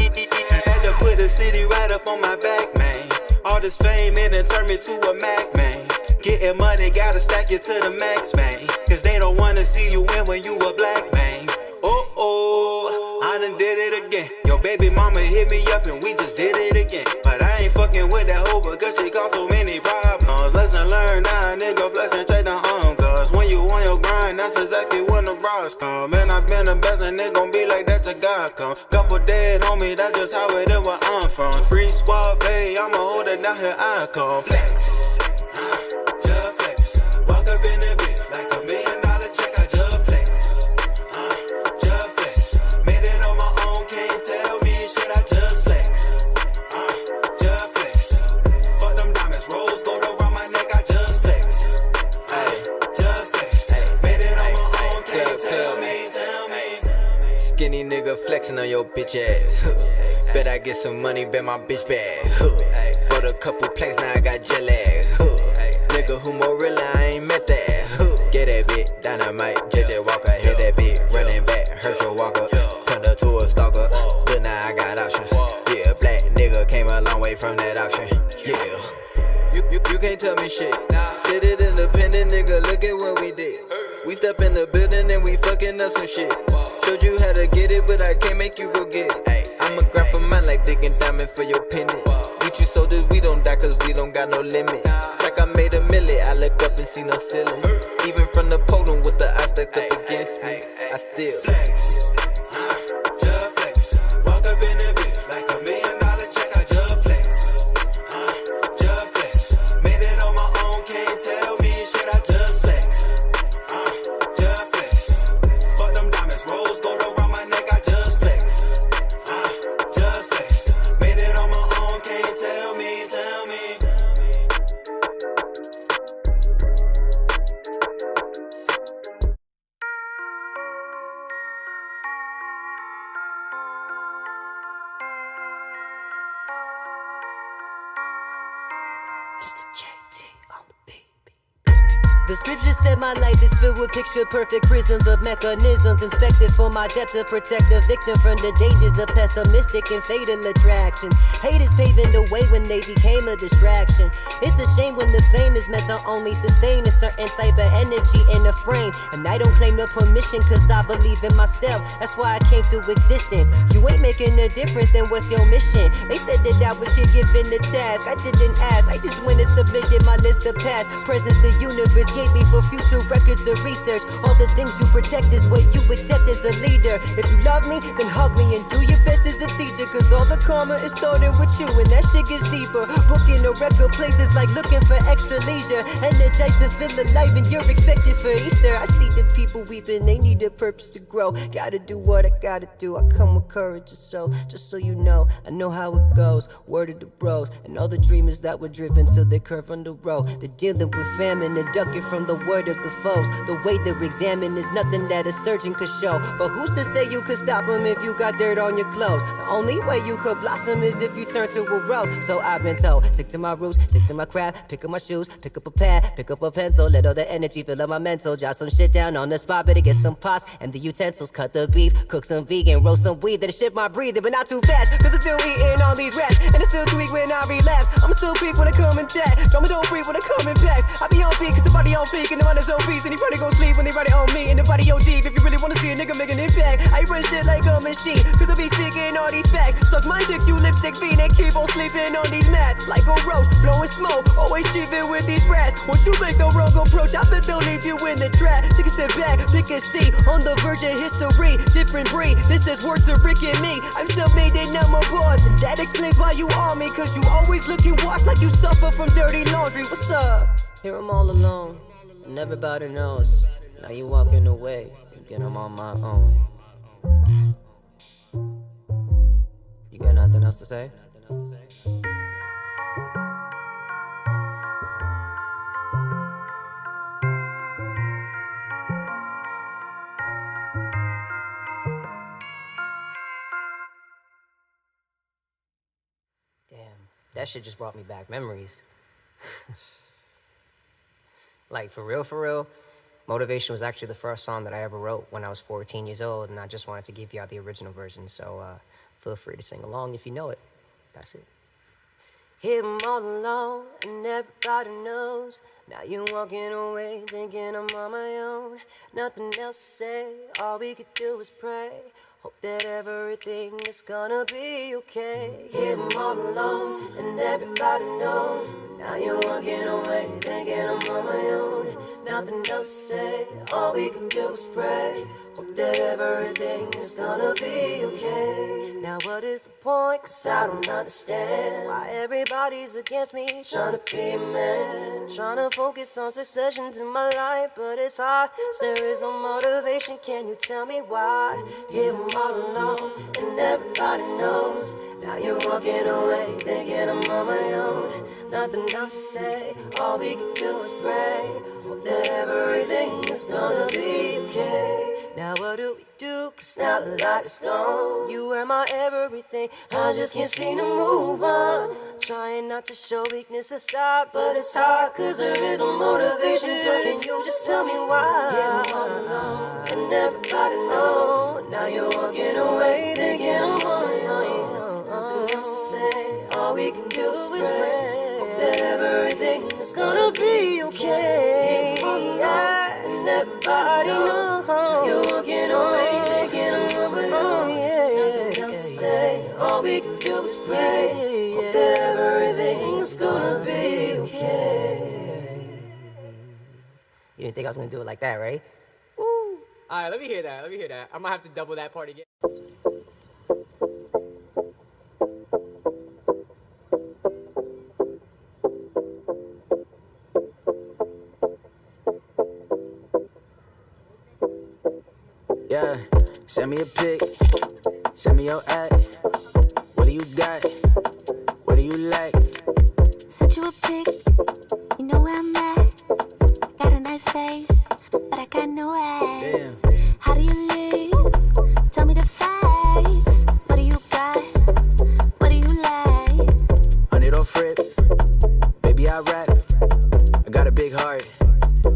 Speaker 4: Had to put the city right up on my back, man. All this fame, it done turned me to a Mac, man. Getting money, gotta stack it to the max, man. Cause they don't wanna see you win when you a black man. Oh, I done did it again. Yo, baby mama hit me up and we just did it again. But I ain't fucking with that hoe because she caused so many problems. Lesson learned, now nigga flexing, take the home. Cause when you on your grind, that's exactly when the bras come. And I've been the best and it gon' be like that till God come. Couple dead on me, that's just how it is where I'm from. Free swap, hey, I'ma hold it down here, I come. Flex, just flex. Walk up in the bitch like $1 million check. I just flex, just flex. Made it on my own, can't tell me shit. I just flex, just flex. Fuck them diamonds, rose gold around my neck. I just flex, just flex. Made it on my own, can't tell me. Skinny nigga flexing on your bitch ass. Bet I get some money, bet my bitch bad. Bought a couple planks, now I got jet lag. Nigga who more real, I ain't met that. Get that bitch, dynamite, JJ Walker. Hit that bitch, running back, Herschel Walker. Turned her to a stalker, but now I got options. Yeah, black nigga came a long way from that option. Yeah, you can't tell me shit. Did it independent, nigga, look at what we did. We step in the building and we fucking up some shit. Showed you how to get it, but I can't make you go get it. I'ma grab for mine like digging diamond for your pendant. With you soldiers, we don't die cause we don't got no limit. Like I made a milli, I look up and see no ceiling. Even from the podium with the eyes stacked up against me, I still flex, just flex. Walk up in the bitch like $1 million check. I just flex, just flex. Made it on my own, can't tell me shit. I just flex, just flex. Fuck them diamonds, rose gold around my neck. I just flex, just flex. Made it on my own, can't tell me.
Speaker 1: Mr. JT on the beat.
Speaker 14: The scripture said my life is filled with picture-perfect prisms of mechanisms inspected for my death to protect the victim from the dangers of pessimistic and fatal attractions. Haters paving the way when they became a distraction. It's a shame when the fame is meant to only sustain a certain type of energy in a frame. And I don't claim no permission cause I believe in myself. That's why I came to existence. You ain't making a difference, then what's your mission? They said that I was here given the task. I didn't ask, I just went and submitted my list of past presents the universe gave me for future records of research. All the things you protect is what you accept as a leader. If you love me, then hug me and do your best as a teacher. Cause all the karma is starting with you and that shit gets deeper. Booking a record places like looking for extra leisure. Energize and feel alive and you're expected for Easter. I see the people weeping, they need a purpose to grow. Gotta do what I gotta do, I come with courage just so you know. I know how it goes, word of the bros. And all the dreamers that were driven to the curve on the road. They're dealing with famine and ducking from the word of the foes. The way they're examined is nothing that a surgeon could show. But who's to say you could stop them if you got dirt on your clothes? The only way you could blossom is if you turn to a rose. So I've been told, stick to my roots, stick to my craft. Pick up my shoes, pick up a pad, pick up a pencil. Let all the energy fill up my mental. Jot some shit down on the spot, better get some pots and the utensils. Cut the beef, cook some vegan, roast some weed. That'll shift my breathing, but not too fast. Cause I'm still eating all these raps. And it's still too weak when I relapse. I'm still peak when I come in intact. Drama don't breathe when I come in packs. I be on peak cause the body on peak and the mind is obese. And he probably gon' sleep when they write it on me. And the body OD if you really wanna see a nigga make an impact. I run shit like a machine cause I be speaking all these facts. Suck my dick, you lipstick fiend, and keep on sleeping on these mats. Like a roach, blowing smoke, always cheating with these rats. Once you make the wrong approach, I bet they'll leave you in the trap. Take a step back, pick a seat on the verge of history. Different breed, this is words of Rick and me. I'm self-made and I'm a boss. And that explains why you on me, cause you always looking washed like you suffer from dirty laundry. What's up? Here I'm all alone. and everybody knows. Now you walking away, thinking I'm on my own. You got nothing else to say? Damn, that shit just brought me back memories. Like, for real, Motivation was actually the first song that I ever wrote when I was 14 years old, and I just wanted to give you out the original version, so feel free to sing along if you know it. That's it. Here I'm all alone, and everybody knows. Now you walking away, thinking I'm on my own. Nothing else to say, all we could do is pray. Hope that everything is gonna be okay. Here I'm all alone, and everybody knows. Now you're walking away, thinking I'm on my own. Nothing else to say, all we can do is pray. Hope that everything is gonna be okay. Now what is the point? Cause I don't understand why everybody's against me, trying to be a man. Trying to focus on successions in my life, but it's hard. There is no motivation, can you tell me why? Here I'm all alone, and everybody knows. Now you're walking away, thinking I'm on my own. Nothing else to say, all we can do is pray. Hope that everything is gonna be okay. Now what do we do? Cause now the light is gone. You were my everything, I just can't seem to move on. Trying not to show weakness aside, but it's hard cause there is no motivation. But can you just tell me why? Yeah, I'm all alone, and everybody knows. Now you're walking away, thinking I'm on my own. Nothing else to say, all we can do is pray. Hope that everything is gonna be okay. Yeah, and everybody knows. You're walking away, thinking I'm on my own. Nothing else to say, all we can do is pray. Hope that everything's gonna be okay. You didn't think I was gonna do it like that, right? Woo! Alright, let me hear that. I'm gonna have to double that part again.
Speaker 15: Yeah, send me a pic, send me your ad. What do you got? What do you like?
Speaker 16: Sent you a pic, you know where I'm at. Got a nice face, but I got no ass.
Speaker 15: Damn.
Speaker 16: How do you live? Tell me the facts. What do you got? What do you like?
Speaker 15: 100 off rip, baby I rap. I got a big heart,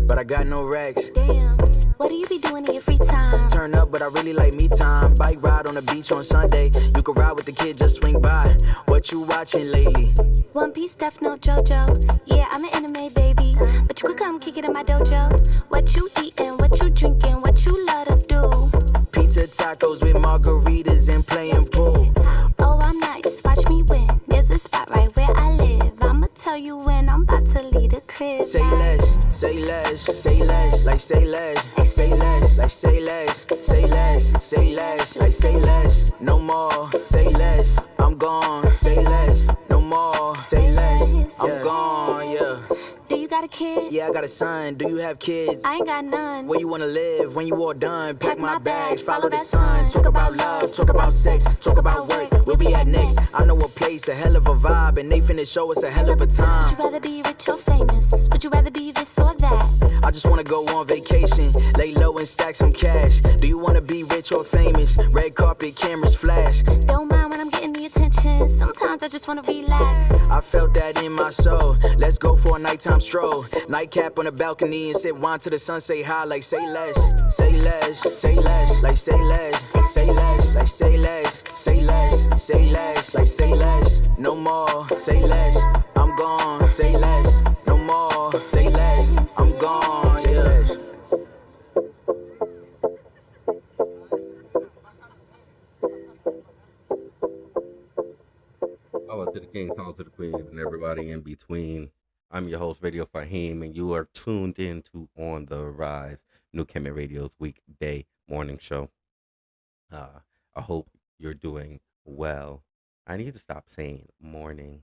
Speaker 15: but I got no racks.
Speaker 16: Damn, what do you be doing in your free time?
Speaker 15: Turn up, but I really like me time. Bike ride on the beach on Sunday. You can ride with the kid, just swing by. What you watching lately?
Speaker 16: One Piece, Steph, no JoJo. Yeah, I'm an anime baby, but you could come kick it in my dojo. What you eating? What you drinking? What you love to do?
Speaker 15: Pizza, tacos with margaritas and playing pool.
Speaker 16: Oh, I'm nice, watch me win. There's a spot right where I live. I'ma tell you when I'm about to leave the crib.
Speaker 15: Say less, say less, say less, like say less, say less, like say less, say less, say less, like say less, no more, say less, I'm gone, say less, no more, say less, I'm gone, yeah.
Speaker 16: Do you got a kid?
Speaker 15: Yeah, I got a son. Do you have kids?
Speaker 16: I ain't got none.
Speaker 15: Where you wanna live when you all done? Pack my bags, follow the sun. Talk about love, talk about sex, talk about work. We'll be at next. I know a place, a hell of a vibe, and they finna show us a hell of a time.
Speaker 16: Would you rather be rich or famous? Would you rather be this or that?
Speaker 15: I just wanna go on vacation, lay low and stack some cash. Do you wanna be rich or famous? Red carpet, cameras flash.
Speaker 16: Don't mind when I'm getting the attention. Sometimes I just wanna relax.
Speaker 15: I felt that in my soul. Let's go for a nighttime stroll. Nightcap on the balcony and sip wine to the sun. Say hi, like say less, say less, say less, like say less, say less, like say less, say less, say less, like say less. No more, say less. I'm gone, say less. No more, say less. I'm gone, say less.
Speaker 8: Holla to the kings, holla to the queens, and everybody in between. I'm your host, Radio Faheem, and you are tuned in to On the Rise, New Kemet Radio's weekday morning show. I hope you're doing well. I need to stop saying morning.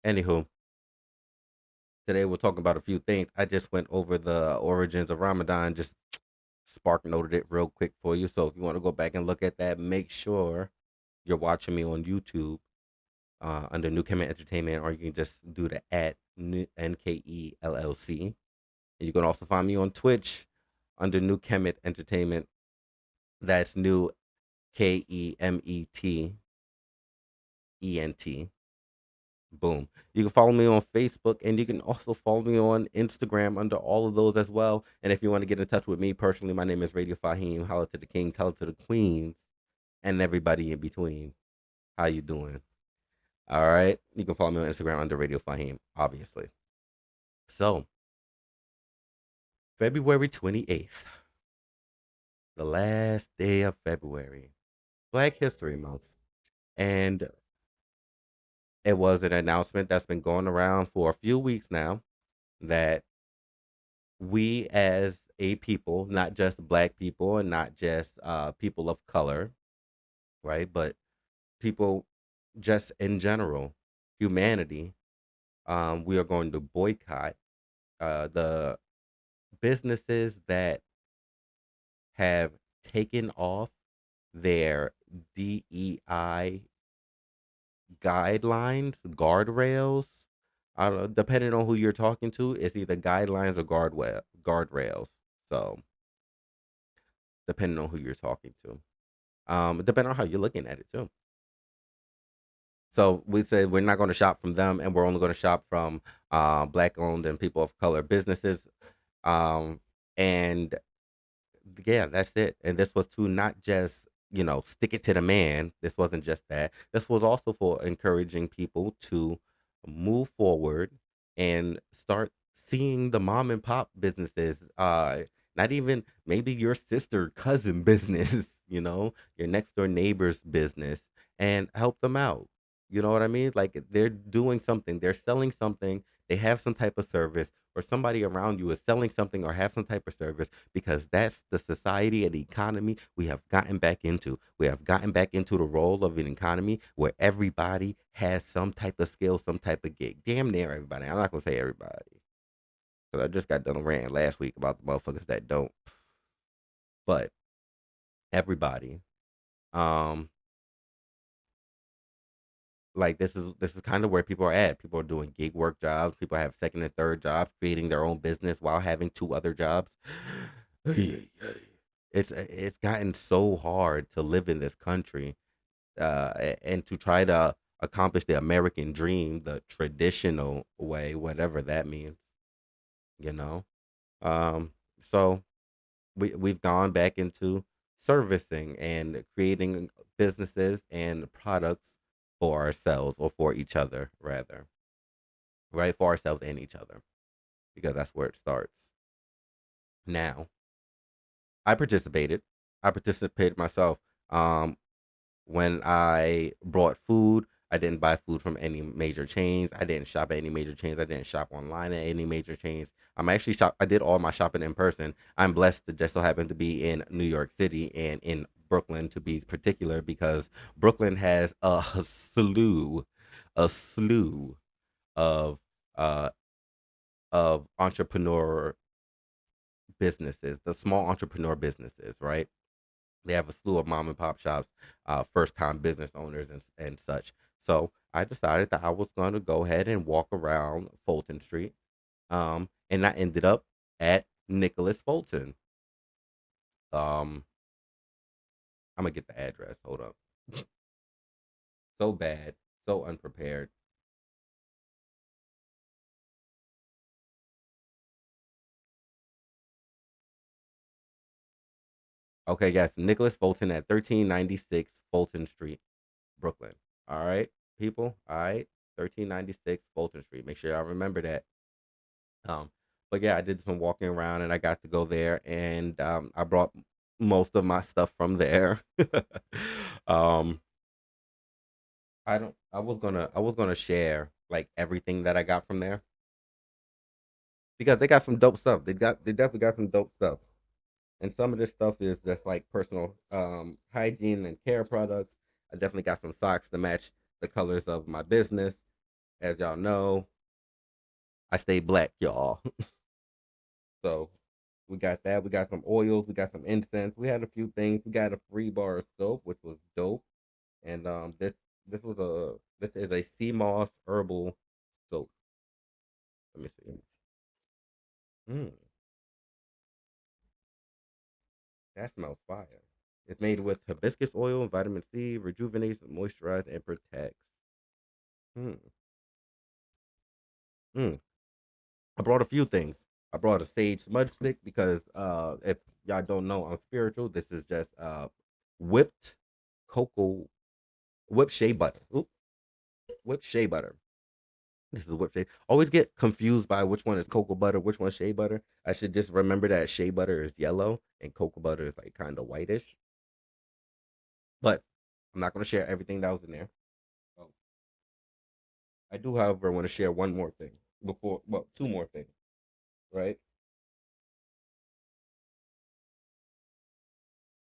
Speaker 8: Anywho, Today we're talking about a few things. I just went over the origins of Ramadan, just spark noted it real quick for you. So if you want to go back and look at that, make sure you're watching me on YouTube under New Kemet Entertainment, or you can just do the at NKE LLC. And you can also find me on Twitch under New Kemet Entertainment. That's New KEMETENT. Boom. You can follow me on Facebook, and you can also follow me on Instagram under all of those as well. And if you want to get in touch with me personally, my name is Radio Faheem. Holla to the kings, holla to the queens, and everybody in between. How you doing? All right. You can follow me on Instagram under Radio Faheem, obviously. So, February 28th, the last day of February, Black History Month. And it was an announcement that's been going around for a few weeks now that we as a people, not just black people and not just people of color, right? But people just in general, humanity, we are going to boycott the businesses that have taken off their DEI guidelines, guardrails. I don't know, depending on who you're talking to, it's either guidelines or guardrails. So depending on who you're talking to, depending on how you're looking at it too. So we said we're not going to shop from them, and we're only going to shop from black-owned and people of color businesses. Um, and yeah, that's it. And this was to not just, stick it to the man. This wasn't just that. This was also for encouraging people to move forward and start seeing the mom and pop businesses, not even maybe your sister, cousin business, your next door neighbor's business, and help them out. You know what I mean? Like they're doing something, they're selling something, they have some type of service, or somebody around you is selling something or have some type of service, because that's the society and the economy we have gotten back into. We have gotten back into the role of an economy where everybody has some type of skill, some type of gig. Damn near everybody. I'm not gonna say everybody, because I just got done ranting last week about the motherfuckers that don't. But everybody, um, like this is kind of where people are at. People are doing gig work jobs. People have second and third jobs, creating their own business while having two other jobs. It's gotten so hard to live in this country, and to try to accomplish the American dream the traditional way, whatever that means, you know. Um, so we've gone back into servicing and creating businesses and products for ourselves, or for each other rather, right? For ourselves and each other, because that's where it starts. Now, I participated. I participated myself. Um, when I brought food, I didn't buy food from any major chains. I didn't shop at any major chains. I didn't shop online at any major chains. I'm actually shop. I did all my shopping in person. I'm blessed to just so happen to be in New York City and in Brooklyn, to be particular, because Brooklyn has slew, a slew of uh entrepreneur businesses, the small entrepreneur businesses, right? They have a slew of mom and pop shops, first time business owners, and such. So I decided that I was going to go ahead and walk around Fulton Street. And I ended up at Nicholas Fulton. Um, I'm gonna get the address. Hold up. So bad, so unprepared. Okay, yes, Nicholas Fulton at 1396 Fulton Street, Brooklyn. All right, people. All right, 1396 Fulton Street. Make sure y'all remember that. Um, but yeah, I did some walking around, and I got to go there, and I brought most of my stuff from there. um, I was gonna share like everything that I got from there, because they got some dope stuff. They definitely got some dope stuff, and some of this stuff is just like personal hygiene and care products. I definitely got some socks to match the colors of my business. As y'all know, I stay black, y'all. So we got that. We got some oils. We got some incense. We had a few things. We got a free bar of soap, which was dope. And this is a sea moss herbal soap. Let me see. Mm, that smells fire. It's made with hibiscus oil and vitamin C, rejuvenates, moisturizes, and protects. Mm, mm. I brought a few things. I brought a sage smudge stick because if y'all don't know, I'm spiritual. This is just whipped cocoa, whipped shea butter. Oop, whipped shea butter. This is whipped shea. Always get confused by which one is cocoa butter, which one's shea butter. I should just remember that shea butter is yellow and cocoa butter is like kind of whitish. But I'm not gonna share everything that was in there. Oh, I do, however, want to share one more thing before, well, two more things, right?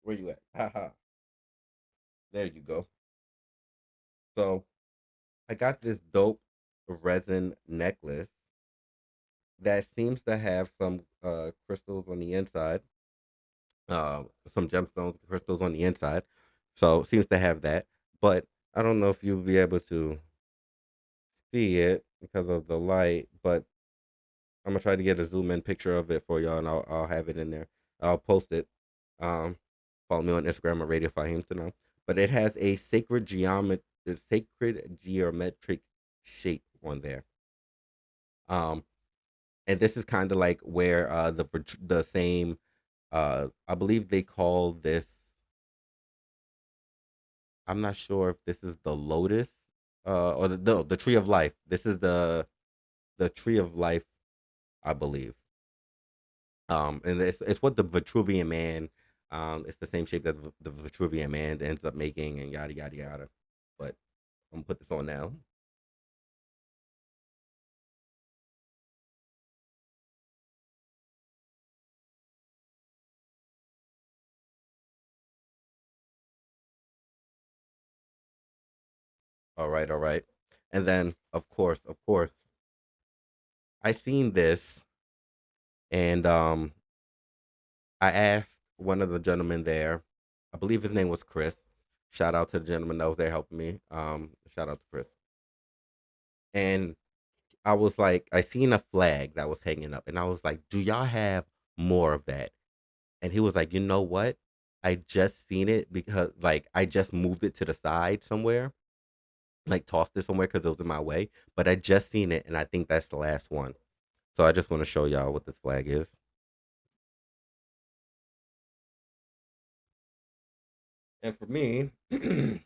Speaker 8: Where you at? Haha. There you go. So I got this dope resin necklace that seems to have some crystals on the inside, some gemstones, crystals on the inside. So it seems to have that, but I don't know if you'll be able to see it because of the light. But I'm gonna try to get a zoom in picture of it for y'all, and I'll have it in there. I'll post it. Um, Follow me on Instagram at Radio Faheem to know. But it has a sacred geometric shape on there. Um, and this is kind of like where the same I believe they call this. I'm not sure if this is the lotus or the tree of life. This is the tree of life, I believe. And it's what the Vitruvian man. It's the same shape that the Vitruvian man ends up making, and yada yada yada. But I'm gonna put this on now. All right, all right. And then of course, I seen this, and I asked one of the gentlemen there. I believe his name was Chris. Shout out to the gentleman that was there helping me. Shout out to Chris. And I was like, I seen a flag that was hanging up, and I was like, "Do y'all have more of that?" And he was like, "You know what? I just seen it because like I just moved it to the side somewhere, like tossed it somewhere because it was in my way. But I just seen it, and I think that's the last one. So I just want to show y'all what this flag is. And for me, this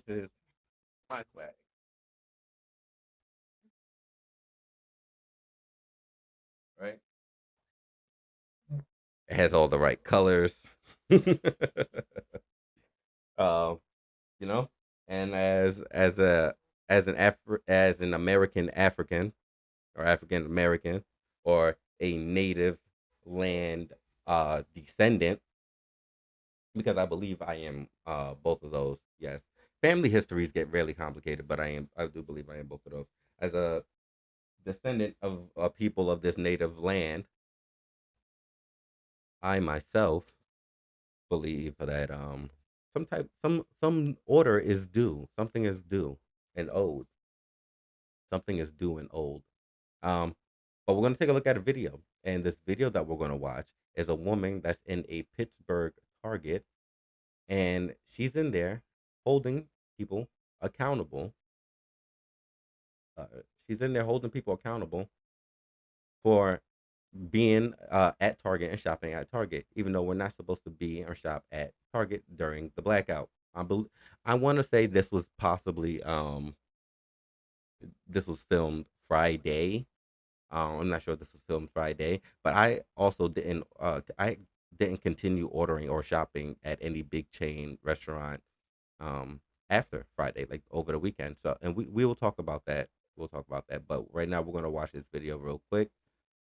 Speaker 8: is my flag, right? It has all the right colors. um, you know, and as an American African or African American or a native land descendant, because I believe I am both of those. Yes, family histories get really complicated, but I do believe I am both of those. As a descendant of a people of this native land, I myself believe that some order is due, something is due and owed, something is due and owed. Um, but we're gonna take a look at a video, and this video that we're gonna watch is a woman that's in a Pittsburgh Target, and she's in there holding people accountable. Uh, she's in there holding people accountable for being at Target and shopping at Target, even though we're not supposed to be or shop at Target during the blackout. I want to say this was filmed Friday. I'm not sure if this was filmed Friday, but I didn't continue ordering or shopping at any big chain restaurant after Friday, like over the weekend. So, and we will talk about that. We'll talk about that. But right now, we're gonna watch this video real quick.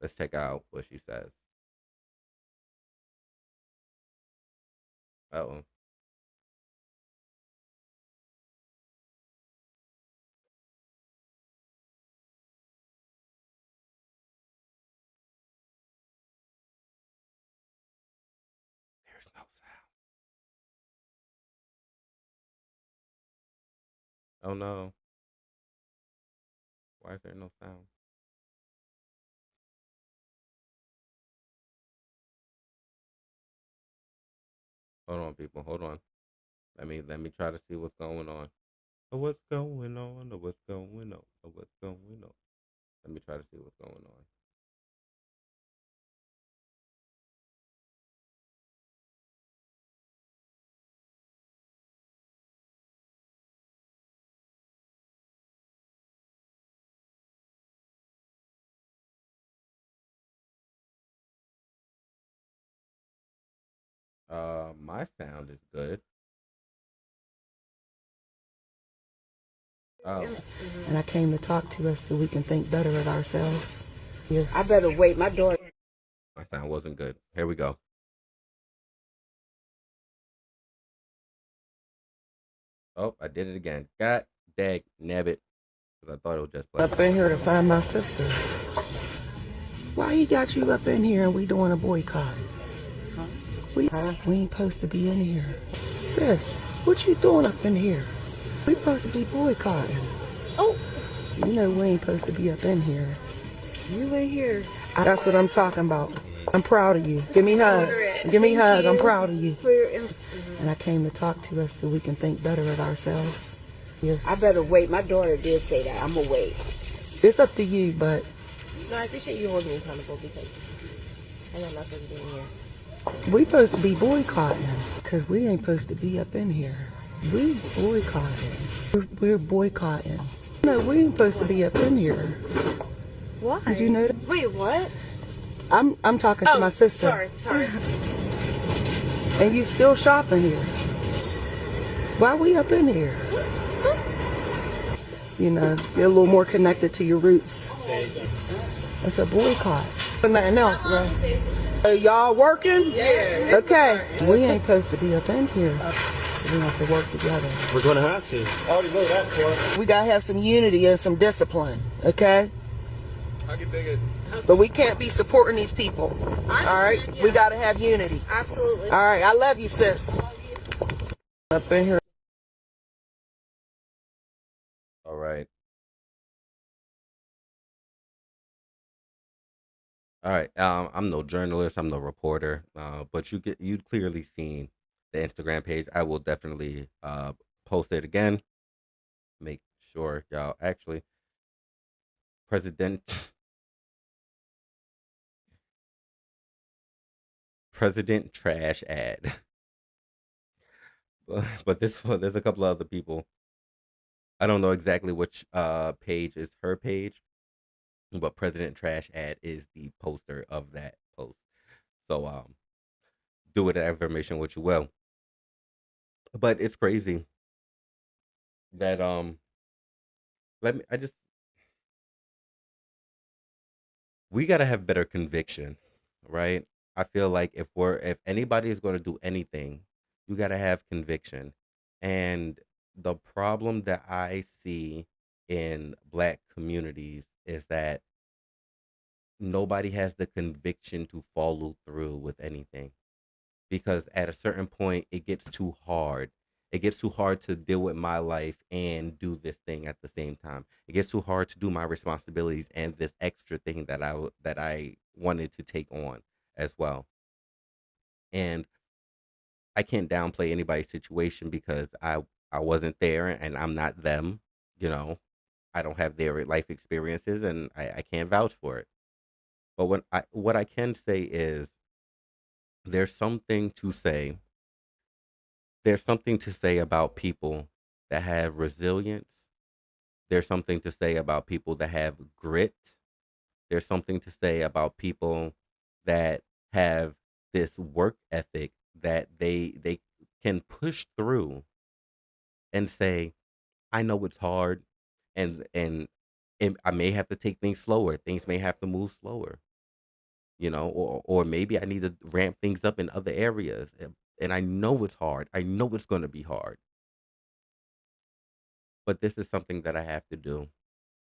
Speaker 8: Let's check out what she says. Oh, Oh no. Why is there no sound? Hold on, people. Hold on. Let me try to see what's going on. Oh, what's going on? Oh, what's going on? Oh, what's going on? Let me try to see what's going on. My sound is good. Oh,
Speaker 17: And I came to talk to us so we can think better of ourselves. Yes.
Speaker 18: I better wait. My daughter.
Speaker 8: my sound wasn't good. Here we go. Oh, I did it again. God dag nabbit. Because I thought it was just play.
Speaker 17: Up in here to find my sister. Why he got you up in here and we doing a boycott? We ain't supposed to be in here. Sis, what you doing up in here? We supposed to be boycotting. Oh, you know we ain't supposed to be up in here. You ain't here. That's what I'm talking about. I'm proud of you. Give me a hug. Give me a hug. I'm proud of you. And I came to talk to us so we can think better of ourselves. Yes.
Speaker 18: I better wait. My daughter did say that. I'm gonna wait.
Speaker 17: It's up to you, but
Speaker 19: No, I appreciate you holding me accountable because I know I'm not supposed to be in here.
Speaker 17: we supposed to be boycotting because we ain't supposed to be up in here. We boycotting. We're boycotting. No, we ain't supposed to be up in here.
Speaker 19: Why?
Speaker 17: Did you know that?
Speaker 19: Wait, what?
Speaker 17: I'm talking to my sister.
Speaker 19: Sorry.
Speaker 17: And you still shopping here. Why we up in here? You know, you're a little more connected to your roots. It's a boycott. Nothing else, right? Y'all working?
Speaker 18: Yeah.
Speaker 17: Okay. We ain't supposed to be up in here. We have to work together.
Speaker 20: We're going to have to. I already know that for.
Speaker 17: We gotta have some unity and some discipline, okay?
Speaker 20: I can dig it.
Speaker 17: But we can't be supporting these people. All right?
Speaker 19: Yeah.
Speaker 17: We gotta have unity.
Speaker 19: Absolutely.
Speaker 17: All right, I love you, sis. Up in here.
Speaker 8: All right. All right. I'm no journalist. I'm no reporter. But you clearly seen the Instagram page. I will definitely post it again. Make sure y'all actually President President Trash ad. But there's a couple of other people. I don't know exactly which page is her page, but President Trash ad is the poster of that post. So do with that information what you will. But it's crazy that let me I just we gotta have better conviction, right? I feel like if anybody is gonna do anything, you gotta have conviction. And the problem that I see in black communities is that nobody has the conviction to follow through with anything because at a certain point it gets too hard. It gets too hard to deal with my life and do this thing at the same time. It gets too hard to do my responsibilities and this extra thing that I wanted to take on as well. And I can't downplay anybody's situation because I wasn't there and I'm not them, you know. I don't have their life experiences and I can't vouch for it. But what I can say is there's something to say there's something to say about people that have resilience. There's something to say about people that have grit. There's something to say about people that have this work ethic that they can push through and say, I know it's hard and I may have to take things slower. Things may have to move slower, or maybe I need to ramp things up in other areas. And I know it's hard. I know it's going to be hard. But this is something that I have to do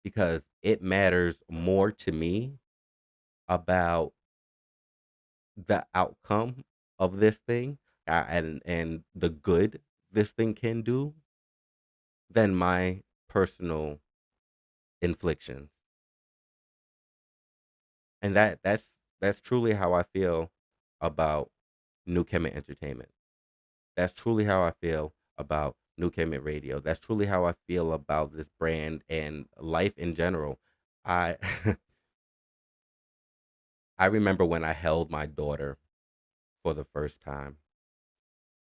Speaker 8: because it matters more to me about the outcome of this thing and the good this thing can do than my personal inflictions. And that's truly how I feel about New Kemet Entertainment. That's truly how I feel about New Kemet Radio. That's truly how I feel about this brand and life in general. I I remember when I held my daughter for the first time.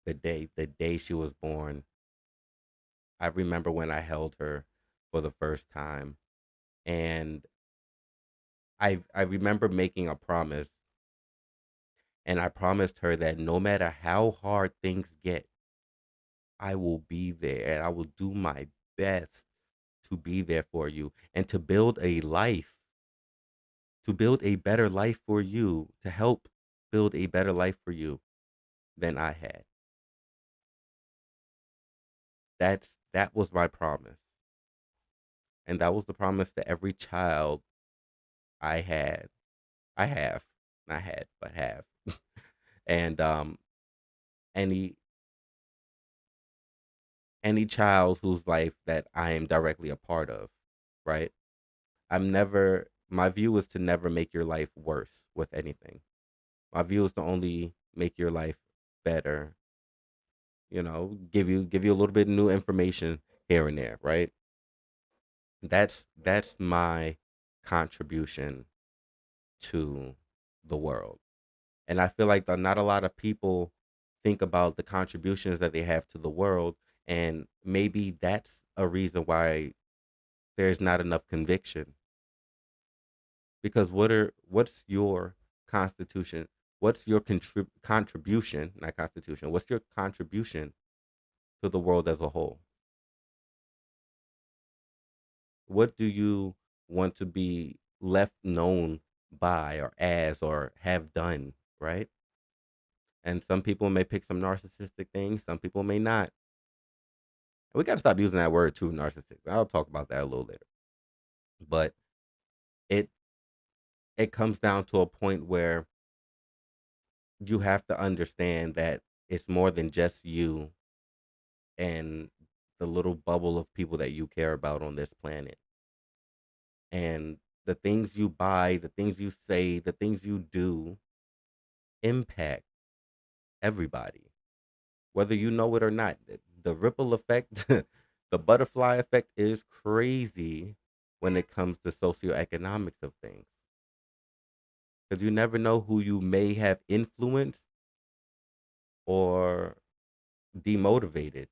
Speaker 8: The day she was born. I remember when I held her for the first time, and I remember making a promise, and I promised her that no matter how hard things get, I will be there and I will do my best to be there for you and to build a life, to build a better life for you, to help build a better life for you than I had. That was my promise. And that was the promise to every child I had. I have. Not had, but have. And any any child whose life that I am directly a part of, right? My view is to never make your life worse with anything. My view is to only make your life better, give you a little bit of new information here and there, right? That's my contribution to the world. And I feel like not a lot of people think about the contributions that they have to the world, and maybe that's a reason why there's not enough conviction. Because what's your constitution? What's your contribution, not constitution? What's your contribution to the world as a whole? What do you want to be left known by or as or have done, right? And some people may pick some narcissistic things, some people may not. We got to stop using that word too, narcissistic. I'll talk about that a little later. But it it comes down to a point where you have to understand that it's more than just you and the little bubble of people that you care about on this planet. And the things you buy, the things you say, the things you do impact everybody, whether you know it or not. The ripple effect, the butterfly effect is crazy when it comes to socioeconomics of things. Because you never know who you may have influenced or demotivated.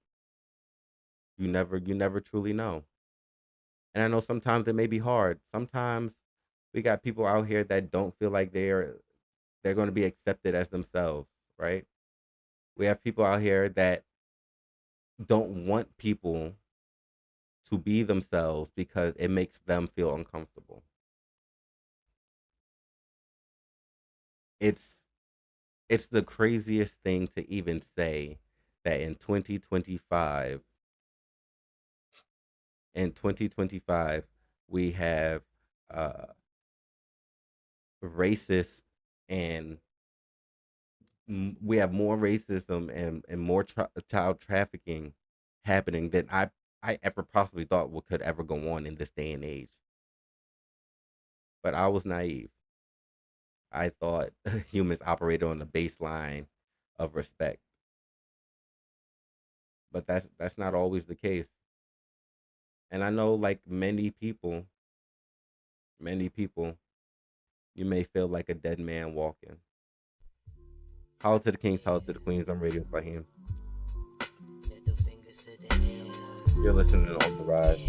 Speaker 8: You never truly know. And I know sometimes it may be hard. Sometimes we got people out here that don't feel like they're going to be accepted as themselves, right? We have people out here that don't want people to be themselves because it makes them feel uncomfortable. It's the craziest thing to even say that in 2025 we have racist and we have more racism and more child trafficking happening than I ever possibly thought could ever go on in this day and age. But I was naive. I thought humans operated on the baseline of respect. But that's not always the case. And I know, like many people, you may feel like a dead man walking. Holla to the kings, holla to the queens. I'm Radio Faheem. You're listening to On the Rise.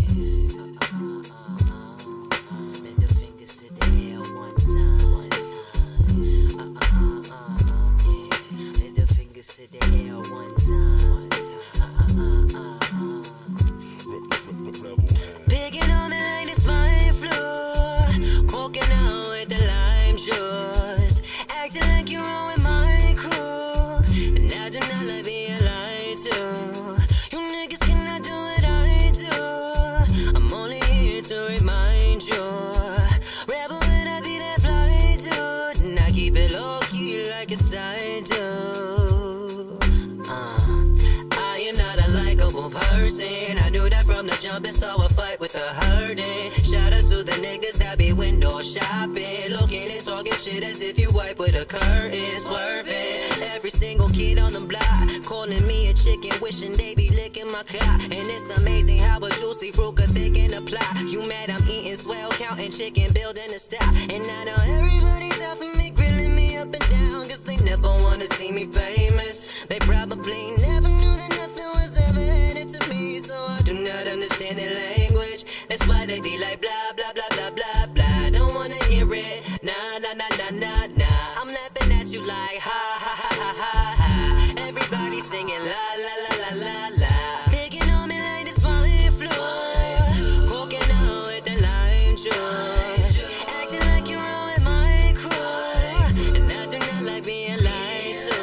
Speaker 4: Picking on me like this my floor, walking out with the lime juice, acting like you're on with my crew, and I do not like being lied to. You niggas cannot do what I do. I'm only here to remind you, rebel when I be that fly dude, and I keep it low key like a side dude. I am not a likable person. person. I knew that from the jump and saw a fight with the hurting. Shout out to the niggas that be window shopping, looking and talking shit as if you wipe with a curtain. Swerving, every single kid on the block calling me a chicken, wishing they be licking my cock. And it's amazing how a juicy fruit could thicken a plot. You mad I'm eating swell, counting chicken, building a stock. And I know everybody's out for me, grilling me up and down, cause they never wanna see me famous. They probably never knew that nothing was ever headed to me, so I do not understand their language. That's why they be like blah blah blah blah blah blah. Don't wanna hear it, nah nah nah nah nah nah. I'm laughing at you like ha ha ha ha ha ha. Everybody singing la la la la la la. Picking on me like this swine flu, coking out with the lime juice, acting like you're on with my crew, and I do not like being lied to.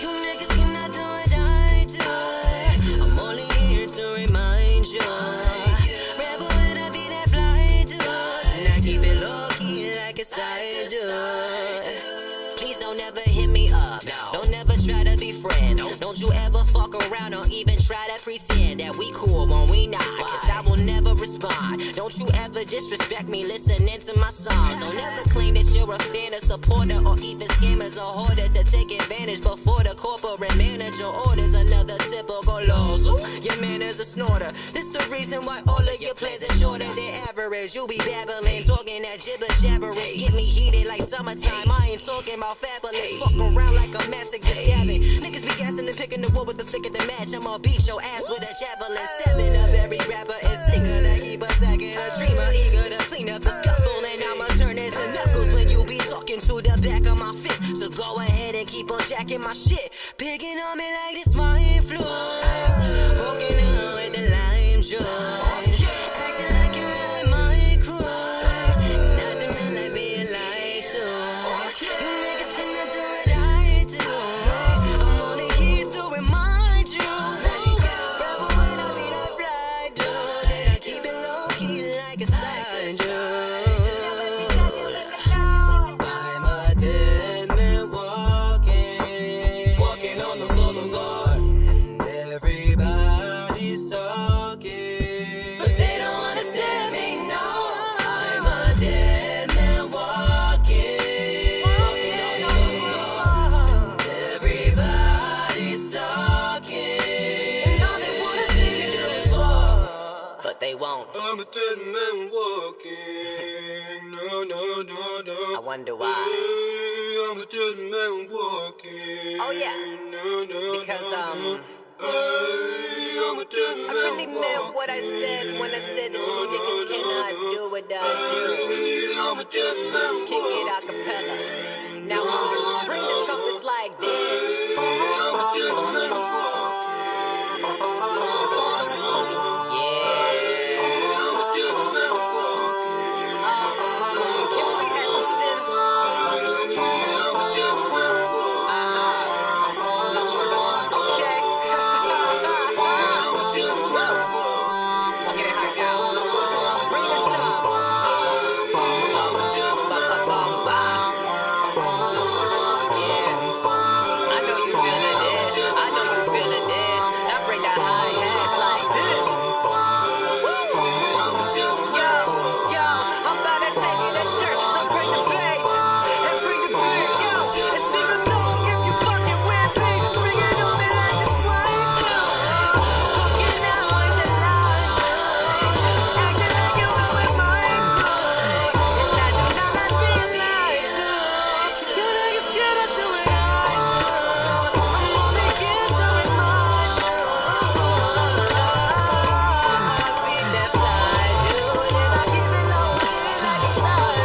Speaker 4: You niggas cannot do what I do. I'm only here to remind you. Rebel when I be that fly dude, and I keep it low key like a side dude. Please don't ever hit me up. Don't ever try to be friends. Don't you ever fuck around or even try to pretend that we cool when we not, cause I will never respond. Don't you ever disrespect me listening to my songs. Don't ever claim that you're a fan, a supporter, or even scammers or hoarder to take advantage before the corporate manager orders another typical loss. Your man is a snorter. This the reason why all of your plans are shorter than average. You be babbling, talking that gibber jabberish. Get me heated like summertime. I ain't talking about fabulous. Fuck around like a masochist dabbing. Niggas be gassing and picking the wood with the flick of the match. I'ma beat your ass with a javelin. Stepping up every rapper and singer that keep attacking. A dreamer eager to clean up the scuffle, and I'ma turn it to knuckles when you be talking to the back of my fist. So go ahead and keep on jacking my shit. Picking on me like this my influence. Walking out with the lime juice, acting like you're out with my crew, and I do not like being lied to. You niggas cannot do what I do. I'm only here to remind you. Rebel when I be that fly dude, and I keep it low key like a side dude. I'm a dead man walking on the boulevard, and everybody's talking, but they don't understand me, no. I'm a dead man walking on the boulevard, and everybody's talking, and all they wanna see me do is walk, but they won't. I'm a dead man walking, no, no, no, no. I wonder why. I'm a dead man walking. Oh yeah, no, no, because I really meant what I said when I said that you niggas cannot do what I do. Just kick it a cappella. Now bring the trumpets like this. Can we add some synth? Okay. I'm getting hyped now. Bring the top. Yeah. I know you feeling this. I know you feeling this. I bring the hi-hats like this. Yo, I'm about to take you to church. So bring the bass and bring the beat, yo, and sing along if you fucking with me. Bring it on me like this white girl. Walking out with the light, acting like you were with my blood, and I do not like being lied to. You niggas cannot do what I do. I'm only here to remind you. I be that fly dude, and I keep it low key like a side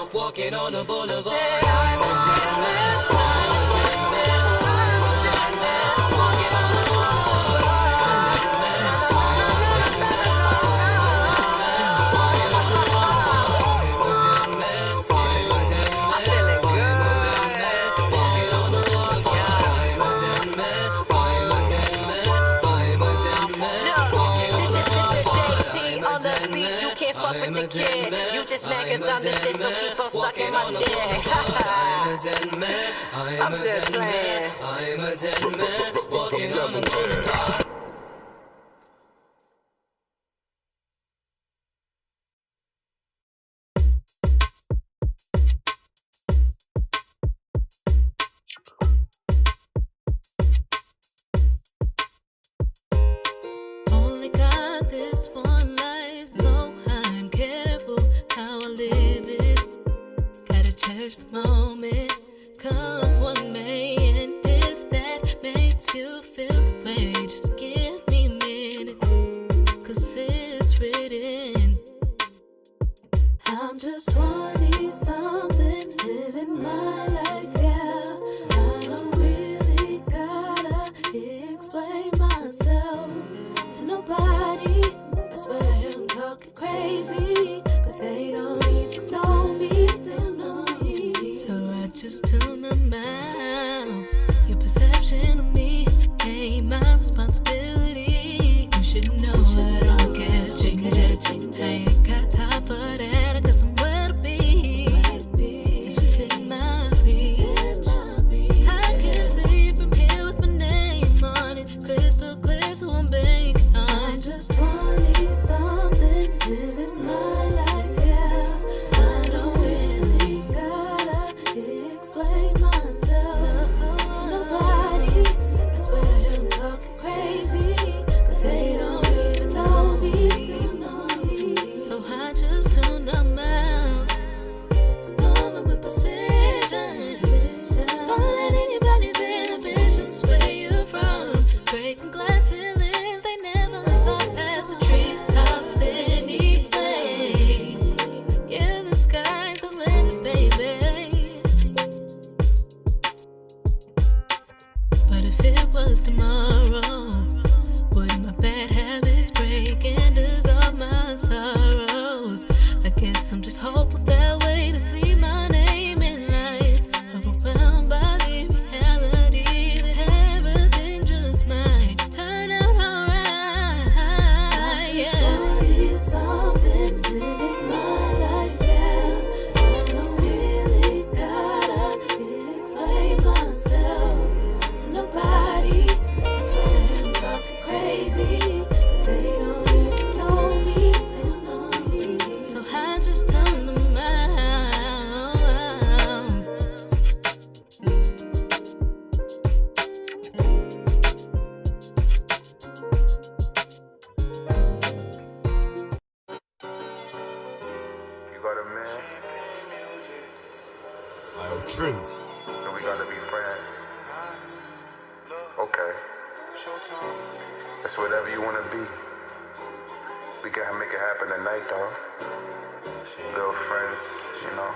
Speaker 4: walking on the boulevard. I'm a dead man. I'm a dead man. I'm a dead man. Walking on the boulevard. I'm a dead man. I'm a dead man. I'm a dead man. Walking on the boulevard. I'm feeling good. Walking on the boulevard. I'm a dead man. I'm a dead man. I'm a dead man. This is Mr. JT on the beat. You can't fuck with
Speaker 14: the kid. You just mad cause I'm the shit, so keep on sucking my dick. I'm just playing.
Speaker 21: I'm a dead man, walking on the moon.
Speaker 3: Only got this one life, so I'm careful how I live it. Gotta cherish the moment, come what may. And if that makes you feel great, just give me a minute, cause it's written. I'm just 20-something, living my life, yeah. I don't really gotta explain myself to nobody. I swear I'm talking crazy, but they don't even know me. They don't know me. So I just tune them out. Your perception of me ain't my responsibility. You should know I don't care. I ain't got time for that. I got somewhere to be. It's within my reach. I can see from here with my name on it, crystal clear, so I'm banking on. I'm just 20-something, living my life, yeah. I don't really gotta explain myself to nobody. I swear I'm talking crazy, but they don't even know me. So I just tune them out. Going with precision. Don't let anybody's inhibitions sway you from breaking glass ceilings. They never saw past the treetops anyway. Yeah, the sky's the limit, baby. But if it was tomorrow, would my bad habits break and dissolve my sorrows? I guess I'm just hopeful that way to see my name in lights. Overwhelmed by the reality that everything just might turn out alright. I'm just 20-something, living my life, yeah. I don't really gotta explain myself to nobody. I swear I'm talking crazy, but they don't even know me. They don't know me. So I just tune them out.
Speaker 22: You got a man?
Speaker 11: Trims.
Speaker 22: So we gotta be friends. Okay. It's whatever you wanna be. We can make it happen tonight, though. Good friends, you know.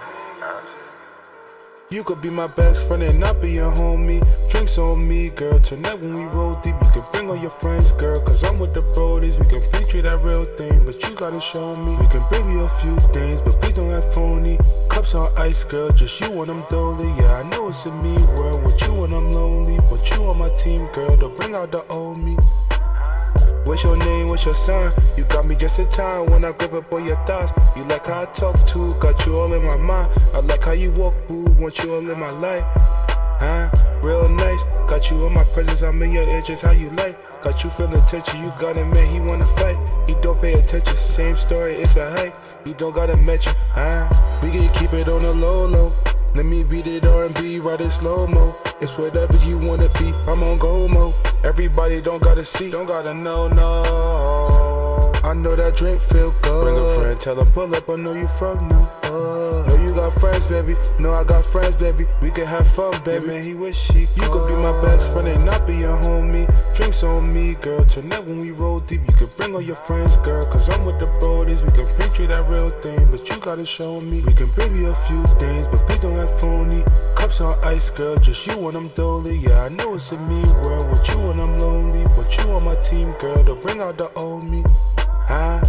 Speaker 9: You could be my best friend and not be a homie. Drinks on me, girl. Tonight when we roll deep, you can bring all your friends, girl. Cause I'm with the brodies. We can picture that real thing, but you gotta show me. We can bring you a few things, but please don't have phony. Cups on ice, girl. Just you when I'm dolly. Yeah, I know it's a me world. With you when I'm lonely. But you on my team, girl. To bring out the old me. What's your name, what's your sign? You got me just in time when I grip up on your thoughts. You like how I talk too, got you all in my mind. I like how you walk, boo, want you all in my life. Huh? Real nice, got you in my presence, I'm in your ear just how you like. Got you feeling tension, you got a man, he wanna fight. He don't pay attention, same story, it's a hype. You don't gotta mention, huh? We can keep it on the low, low. Let me beat it R&B, ride it slow-mo. It's whatever you wanna be, I'm on go-mo. Everybody don't gotta see, don't gotta know, no. I know that drink feel good. Bring a friend, tell them pull up, I know you from now. Know you got friends, baby. Know I got friends, baby. We can have fun, baby. Yeah, man, he wish he could. You could be my best friend and not be a homie. Drinks on me, girl. Tonight when we roll deep, you can bring all your friends, girl. Cause I'm with the brodies. We can picture that real thing, but you gotta show me. We can bring you a few things, but please don't have phony. Cups on ice, girl. Just you when I'm dolly. Yeah, I know it's a me world. With you when I'm lonely. But you on my team, girl. To bring out the old me. Huh?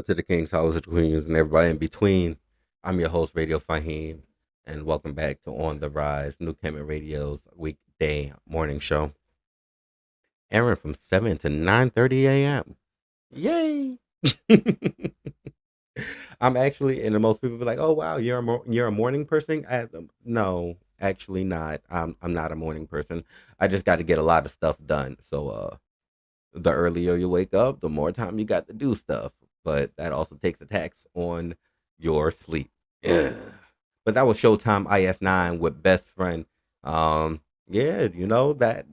Speaker 8: to the kings, holla to the queens, and everybody in between. I'm your host, Radio Faheem, and welcome back to On the Rise, New Kemet Radio's weekday morning show, airing from 7 to 9:30 a.m. Yay! I'm actually, and most people be like, "Oh wow, you're a morning person." No, actually not. I'm not a morning person. I just got to get a lot of stuff done. So the earlier you wake up, the more time you got to do stuff. But that also takes a tax on your sleep. Yeah. But that was Showtime IS9 with Best Friend. Yeah, you know that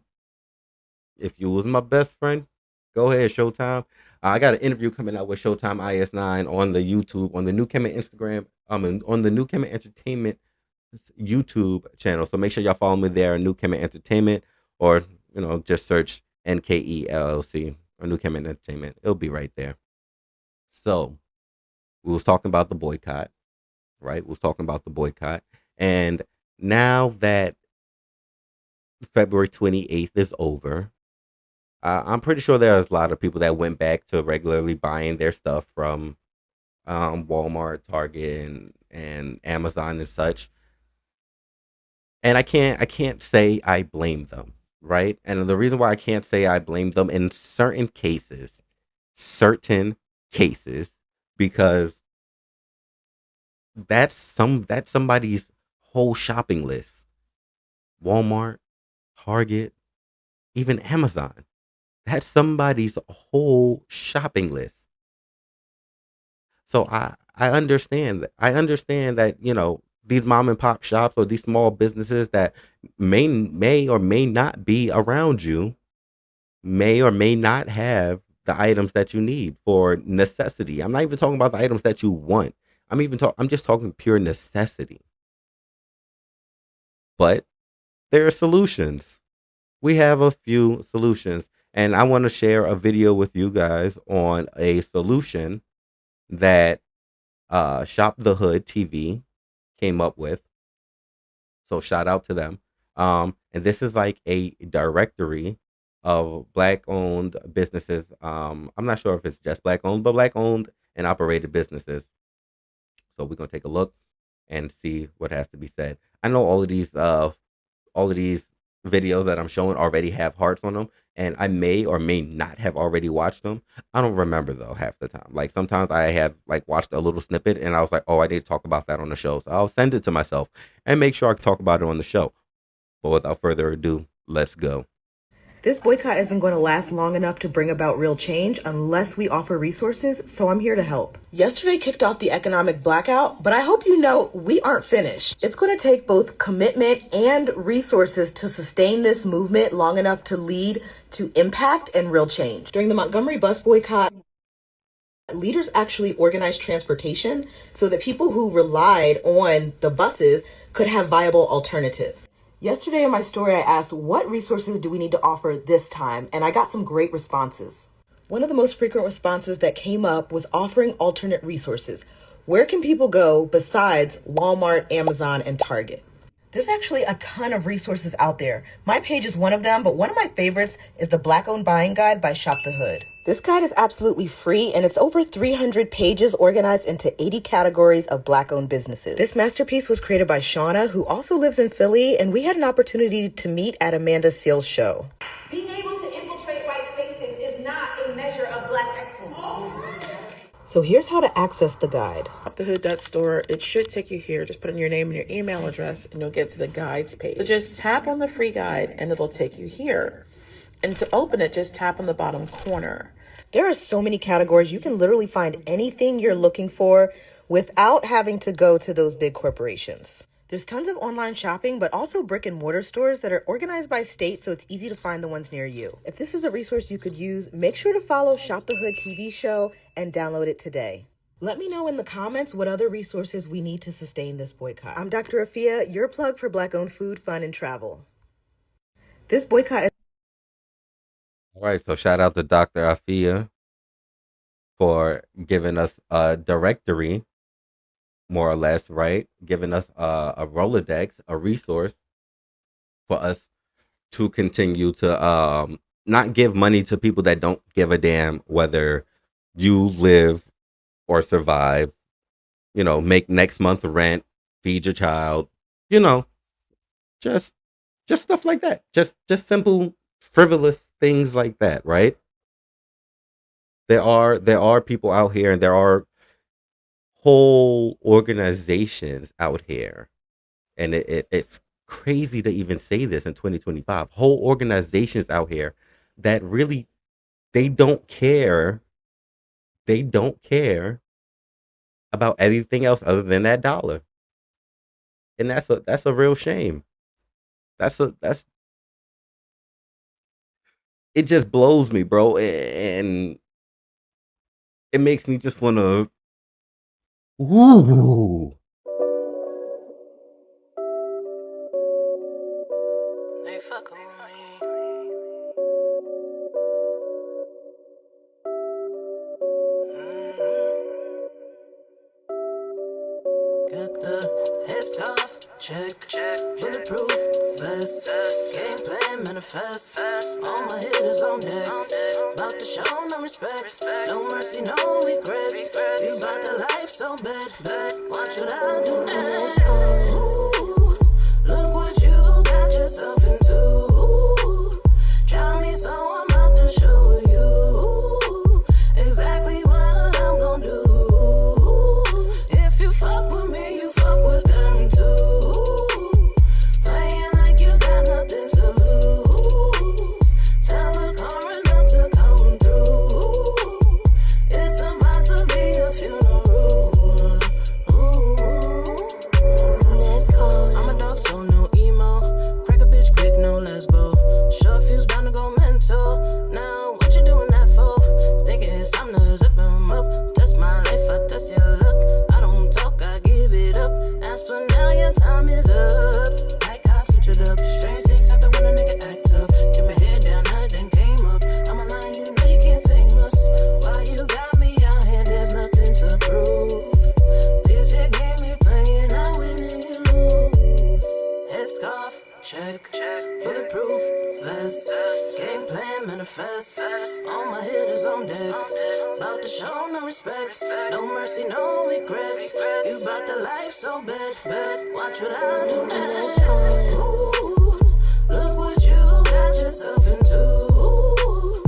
Speaker 8: if you was my best friend, go ahead, Showtime. I got an interview coming out with Showtime IS9 on the YouTube, on the New Kemet Instagram, and on the New Kemet Entertainment YouTube channel. So make sure y'all follow me there, New Kemet Entertainment, or just search NKE LLC or New Kemet Entertainment. It'll be right there. So we was talking about the boycott, right? We was talking about the boycott, and now that February 28th is over, I'm pretty sure there's a lot of people that went back to regularly buying their stuff from Walmart, Target, and Amazon and such. And I can't say I blame them, right? And the reason why I can't say I blame them in certain cases, because that's somebody's whole shopping list. Walmart, Target, even Amazon. That's somebody's whole shopping list. So I understand that. I understand that, these mom and pop shops or these small businesses that may or may not be around you may or may not have the items that you need for necessity. I'm not even talking about the items that you want. I'm just talking pure necessity. But there are solutions. We have a few solutions, and I want to share a video with you guys on a solution that Shop the Hood TV came up with. So shout out to them. And this is like a directory of black owned businesses. I'm not sure if it's just black owned, but black owned and operated businesses. So we're gonna take a look and see what has to be said. I know all of these videos that I'm showing already have hearts on them, and I may or may not have already watched them. I don't remember though half the time. Like sometimes I have like watched a little snippet and I was like, oh, I need to talk about that on the show. So I'll send it to myself and make sure I talk about it on the show. But without further ado, let's go.
Speaker 6: This boycott isn't going to last long enough to bring about real change unless we offer resources, so I'm here to help. Yesterday kicked off the economic blackout, but I hope you know we aren't finished. It's going to take both commitment and resources to sustain this movement long enough to lead to impact and real change. During the Montgomery bus boycott, leaders actually organized transportation so that people who relied on the buses could have viable alternatives. Yesterday in my story, I asked, what resources do we need to offer this time? And I got some great responses. One of the most frequent responses that came up was offering alternate resources. Where can people go besides Walmart, Amazon, and Target? There's actually a ton of resources out there. My page is one of them, but one of my favorites is the Black-Owned Buying Guide by Shop the Hood. This guide is absolutely free, and it's over 300 pages organized into 80 categories of Black-owned businesses. This masterpiece was created by Shauna, who also lives in Philly, and we had an opportunity to meet at Amanda Seals' show.
Speaker 7: Being able to infiltrate white spaces is not a measure of Black excellence.
Speaker 6: So here's how to access the guide.
Speaker 19: Shopthehood.store. It should take you here. Just put in your name and your email address, and you'll get to the guides page. So just tap on the free guide, and it'll take you here. And to open it, just tap on the bottom corner.
Speaker 6: There are so many categories. You can literally find anything you're looking for without having to go to those big corporations. There's tons of online shopping, but also brick and mortar stores that are organized by state, so it's easy to find the ones near you. If this is a resource you could use, make sure to follow Shop the Hood TV show and download it today. Let me know in the comments what other resources we need to sustain this boycott. I'm Dr. Afia, your plug for Black-owned food, fun, and travel. This boycott is...
Speaker 8: All right, so shout out to Dr. Afia for giving us a directory, more or less, right? Giving us a Rolodex, a resource for us to continue to not give money to people that don't give a damn whether you live or survive, you know, make next month's rent, feed your child, you know, just stuff like that. Just simple frivolous things like that, right? There are people out here, and there are whole organizations out here, and it's crazy to even say this in 2025. Whole organizations out here that really they don't care. They don't care about anything else other than that dollar, and that's a real shame. That's it. Just blows me, bro, and it makes me just wanna. Ooh.
Speaker 3: They fucking with me. Get the heads off, check, bulletproof vest, game plan manifest. All my hitters on deck, about to show no respect, no mercy, no regrets. You bout the life so bad, watch what I do next. Ooh, look what you got yourself into. Try me, so I'm about to show you exactly what I'm gonna do. If you fuck with me, you fuck with them too. Playing like you got nothing to lose. Tell the coroner to come through. It's about to be a funeral. I'm a dog, so no emo. Crack a bitch quick, no lesbo. Short fuse bound to go mental. Now, what you doing that for? Think it's time to zip him up. Test my life, I test your luck. I don't talk, I give it up. Ask for now, your time is up. Like I switch it up. Strange things happen when a nigga act tough. Kept my head down, I then came up. I'm a lion, you know you can't tame us. Why you got me out here, there's nothing to prove. This here game you playing, I win and you lose. Headscarf, check, bulletproof vest, game plan manifest. All my hitters on deck, about to show no respect, no mercy, no regrets. You bout the life so bad, watch what I do next. Ooh, look what you got yourself into.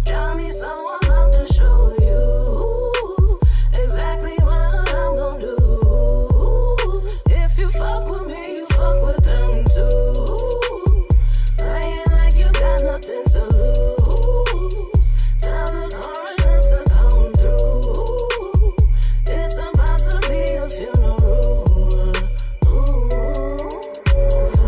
Speaker 3: Try me, so I'm about to show you exactly what I'm gonna do. If you fuck with me, you fuck with them too. Playing like you got nothing to lose. Tell the coroner to come through. It's about to be a funeral.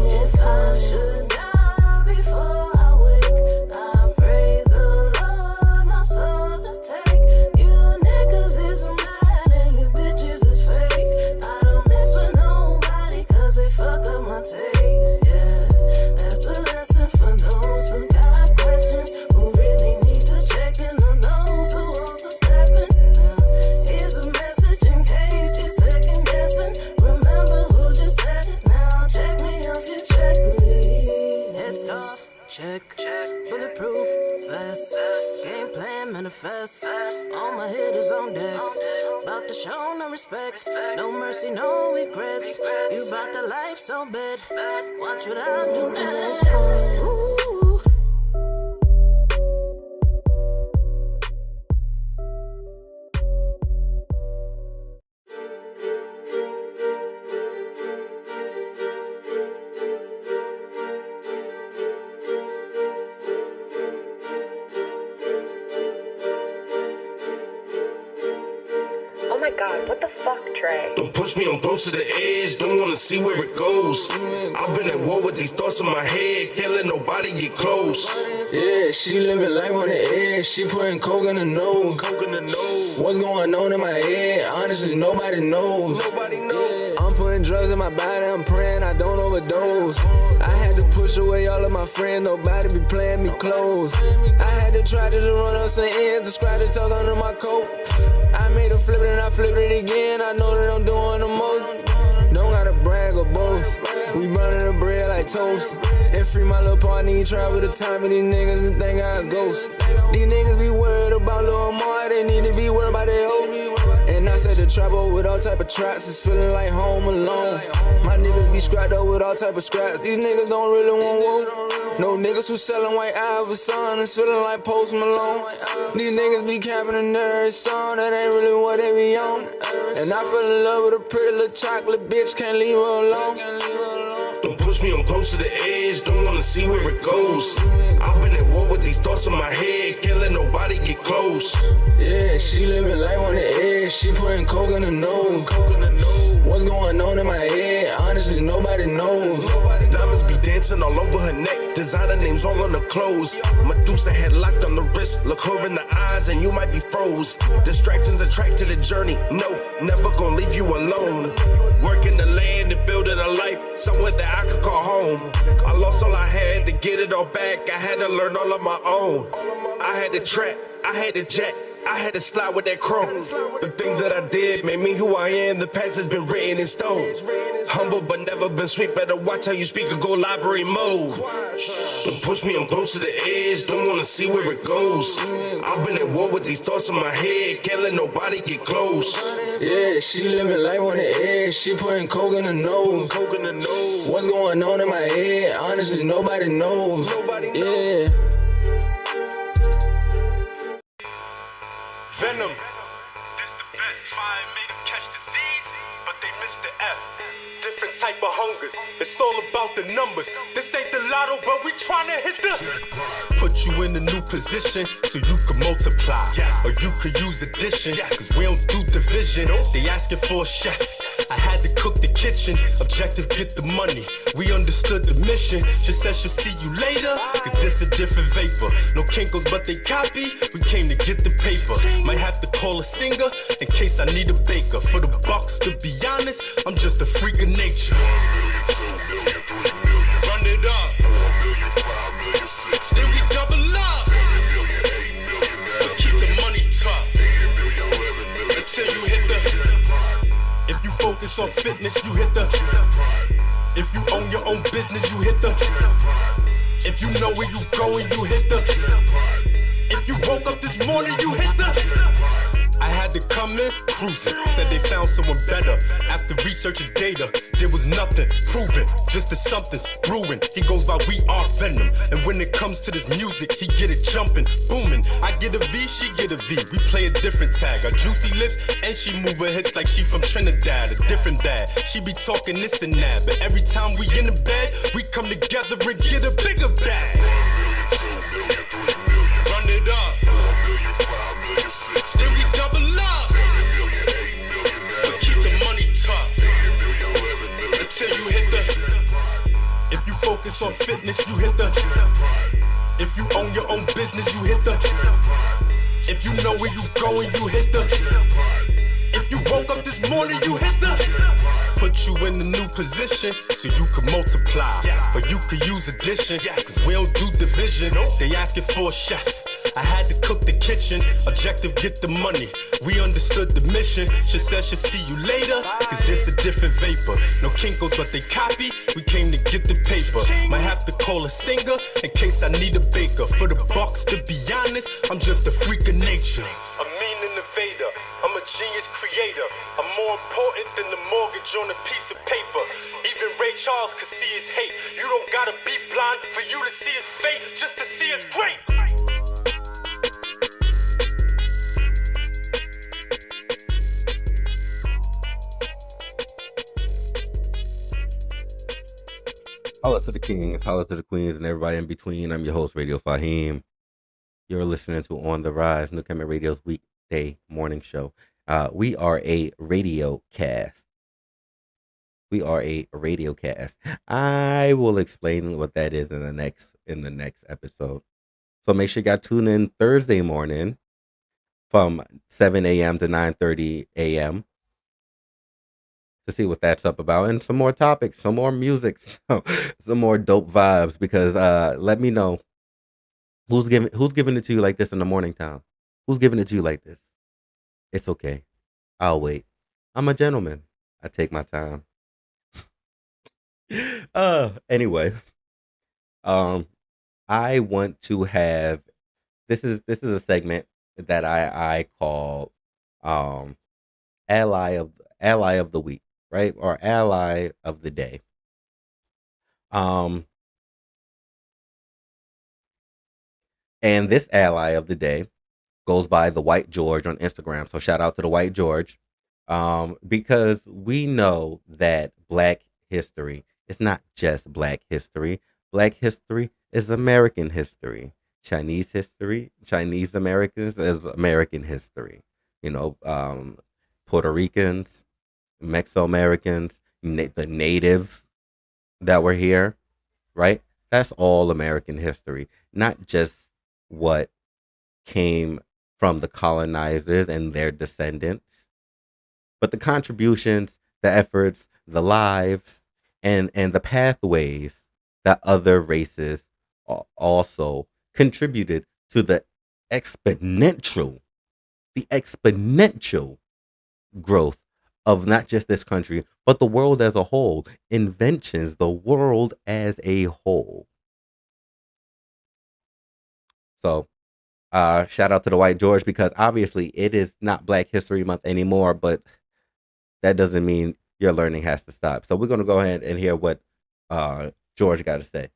Speaker 3: If I should die before I wake, I pray the Lord my soul to take. You niggas is mad and you bitches is fake. I don't mess with nobody cause they fuck up my taste, yeah. That's a lesson for those who got questions, who really need to check in on those who overstepping. Here's a message in case you're second guessing. Remember who just said it, now check me off your checklist. Heads off, check, bulletproof vest, game plan manifest. All my hitters on deck, about to show no respect, no mercy, no regrets. You bout the life so bad, watch what I do next. Ooh.
Speaker 6: Oh my god, what the fuck, Trey?
Speaker 5: Don't push me, I'm close to the edge, don't wanna see where it goes. I've been at war with these thoughts in my head, can't let nobody get close.
Speaker 15: Yeah, she living life on the edge. She putting coke in the nose. What's going on in my head? Honestly, nobody knows. I'm putting drugs in my body. I'm praying I don't overdose. I had to push away all of my friends. Nobody be playing me close. I had to try to run on some ends. The scratches tuck under my coat. I made a flip and I flipped it again. I know that I'm doing the most. Don't gotta brag or boast. We burning the bread like toast. And free my little partner, he travel the time of these niggas and think I was ghosts. These niggas be worried about Lil' Mar, they need to be worried about their hoe. And I said the trouble with all type of traps is feeling like home alone. My niggas be scrapped up with all type of scraps. These niggas don't really want woke. No niggas who selling white Iverson is feeling like Post Malone. These niggas be capping in their song, that ain't really what they be on. And I fell in love with a pretty little chocolate bitch, can't leave her alone.
Speaker 5: Don't push me, I'm close to the edge, don't wanna see where it goes. I've been at war with these thoughts in my head, can't let nobody get close.
Speaker 15: Yeah, she living life on the edge, she putting coke in the nose. What's going on in my head? Honestly, nobody knows.
Speaker 5: Diamonds be dancing all over her neck, designer names all on the clothes. Medusa head locked on the wrist, look her in the eyes and you might be froze. Distractions attract to the journey, no, never gonna leave you alone. Working the land and building a life, somewhere that I could call home. I lost all I had to get it all back, I had to learn all on my own. I had to trap, I had to jet, I had to slide with that chrome. The things that I did made me who I am. The past has been written in stone. Humble but never been sweet. Better watch how you speak or go library mode. Don't push me, I'm close to the edge. Don't wanna see where it goes. I've been at war with these thoughts in my head. Can't let nobody get close.
Speaker 15: Yeah, she living life on the edge. She putting coke in the nose. What's going on in my head? Honestly, nobody knows. Yeah.
Speaker 11: Venom. This the best. Fire made them catch disease, but they missed the F. Different type of hungers. It's all about the numbers. This ain't the lotto, but we tryna hit the. Put you in a new position so you can multiply. Or you could use addition, cause we don't do division. They asking for a chef. I had to cook the kitchen. Objective, get the money. We understood the mission. She said she'll see you later, cause this a different vapor. No kinkles, but they copy. We came to get the paper. Might have to call a singer in case I need a baker. For the bucks, to be honest, I'm just a freak of nature. Run it up. Then we double up. But keep the money tough until you hit the. If you focus on fitness, you hit the. If you own your own business, you hit the. If you know where you going, you hit the. If you woke up this morning, you hit the. I had to come in cruising. Said they found someone better. After researching data, there was nothing proven. Just that something's brewing. He goes by We Are Venom. And when it comes to this music, he get it jumping, booming. I get a V, she get a V. We play a different tag. Our juicy lips, and she move her hips like she from Trinidad. A different dad. She be talking this and that. But every time we in the bed, we come together and get a bigger bag. Run it up. Then we double up. But keep the money tough until you hit the. If you focus on fitness, you hit the. If you own your own business, you hit the. If you know where you going, you hit the. If you woke up this morning, you hit the. Put you in a new position so you can multiply. Or you could use addition, cause we don't do division. They asking for a chef. I had to cook the kitchen, objective get the money. We understood the mission, she said she'll see you later, cause this a different vapor. No kinkles but they copy, we came to get the paper. Might have to call a singer in case I need a baker. For the bucks, to be honest, I'm just a freak of nature. A mean innovator, I'm a genius creator. I'm more important than the mortgage on a piece of paper. Even Ray Charles could see his hate. You don't gotta be blind for you to see his fate, just to see his great.
Speaker 8: Holla to the kings, holla to the queens, and everybody in between. I'm your host, Radio Faheem. You're listening to On the Rise, New Kemet Radio's weekday morning show. We are a radio cast. We are a radio cast. I will explain what that is in the next episode. So make sure you got tuned in Thursday morning from 7 a.m. to 9:30 a.m. to see what that's up about, and some more topics, some more music, some more dope vibes. Because let me know who's giving it to you like this in the morning time. Who's giving it to you like this? It's okay. I'll wait. I'm a gentleman. I take my time. Anyway, I want to have this is a segment that I call ally of the week, right? Or ally of the day. Um, and this ally of the day goes by the White George on Instagram. So shout out to the White George. Because we know that Black history is not just Black history. Black history is American history. Chinese history, Chinese Americans is American history. You know, Puerto Ricans, Mesoamericans, the natives that were here, right? That's all American history, not just what came from the colonizers and their descendants, but the contributions, the efforts, the lives, and the pathways that other races also contributed to exponential, the exponential growth of not just this country, but the world as a whole. Inventions, the world as a whole. So, shout out to the White George because obviously it is not Black History Month anymore, but that doesn't mean your learning has to stop. So we're going to go ahead and hear what George got to say.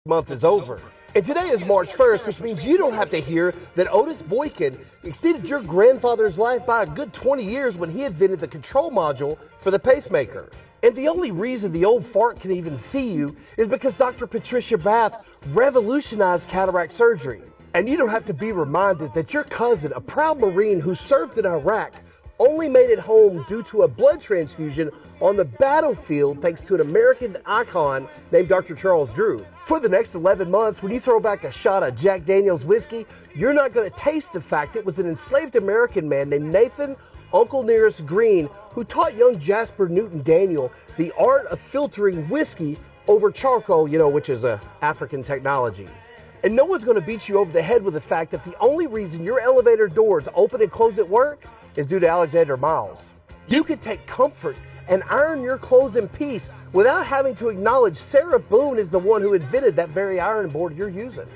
Speaker 2: Month is over. And today is March 1st, which means you don't have to hear that Otis Boykin extended your grandfather's life by a good 20 years when he invented the control module for the pacemaker. And the only reason the old fart can even see you is because Dr. Patricia Bath revolutionized cataract surgery. And you don't have to be reminded that your cousin, a proud Marine who served in Iraq, only made it home due to a blood transfusion on the battlefield thanks to an American icon named Dr. Charles Drew. For the next 11 months, when you throw back a shot of Jack Daniel's whiskey, you're not going to taste the fact it was an enslaved American man named Nathan Uncle Nearest Green who taught young Jasper Newton Daniel the art of filtering whiskey over charcoal, which is a African technology. And no one's going to beat you over the head with the fact that the only reason your elevator doors open and close at work is due to Alexander Miles. You could take comfort and iron your clothes in peace without having to acknowledge Sarah Boone is the one who invented that very iron board you're using.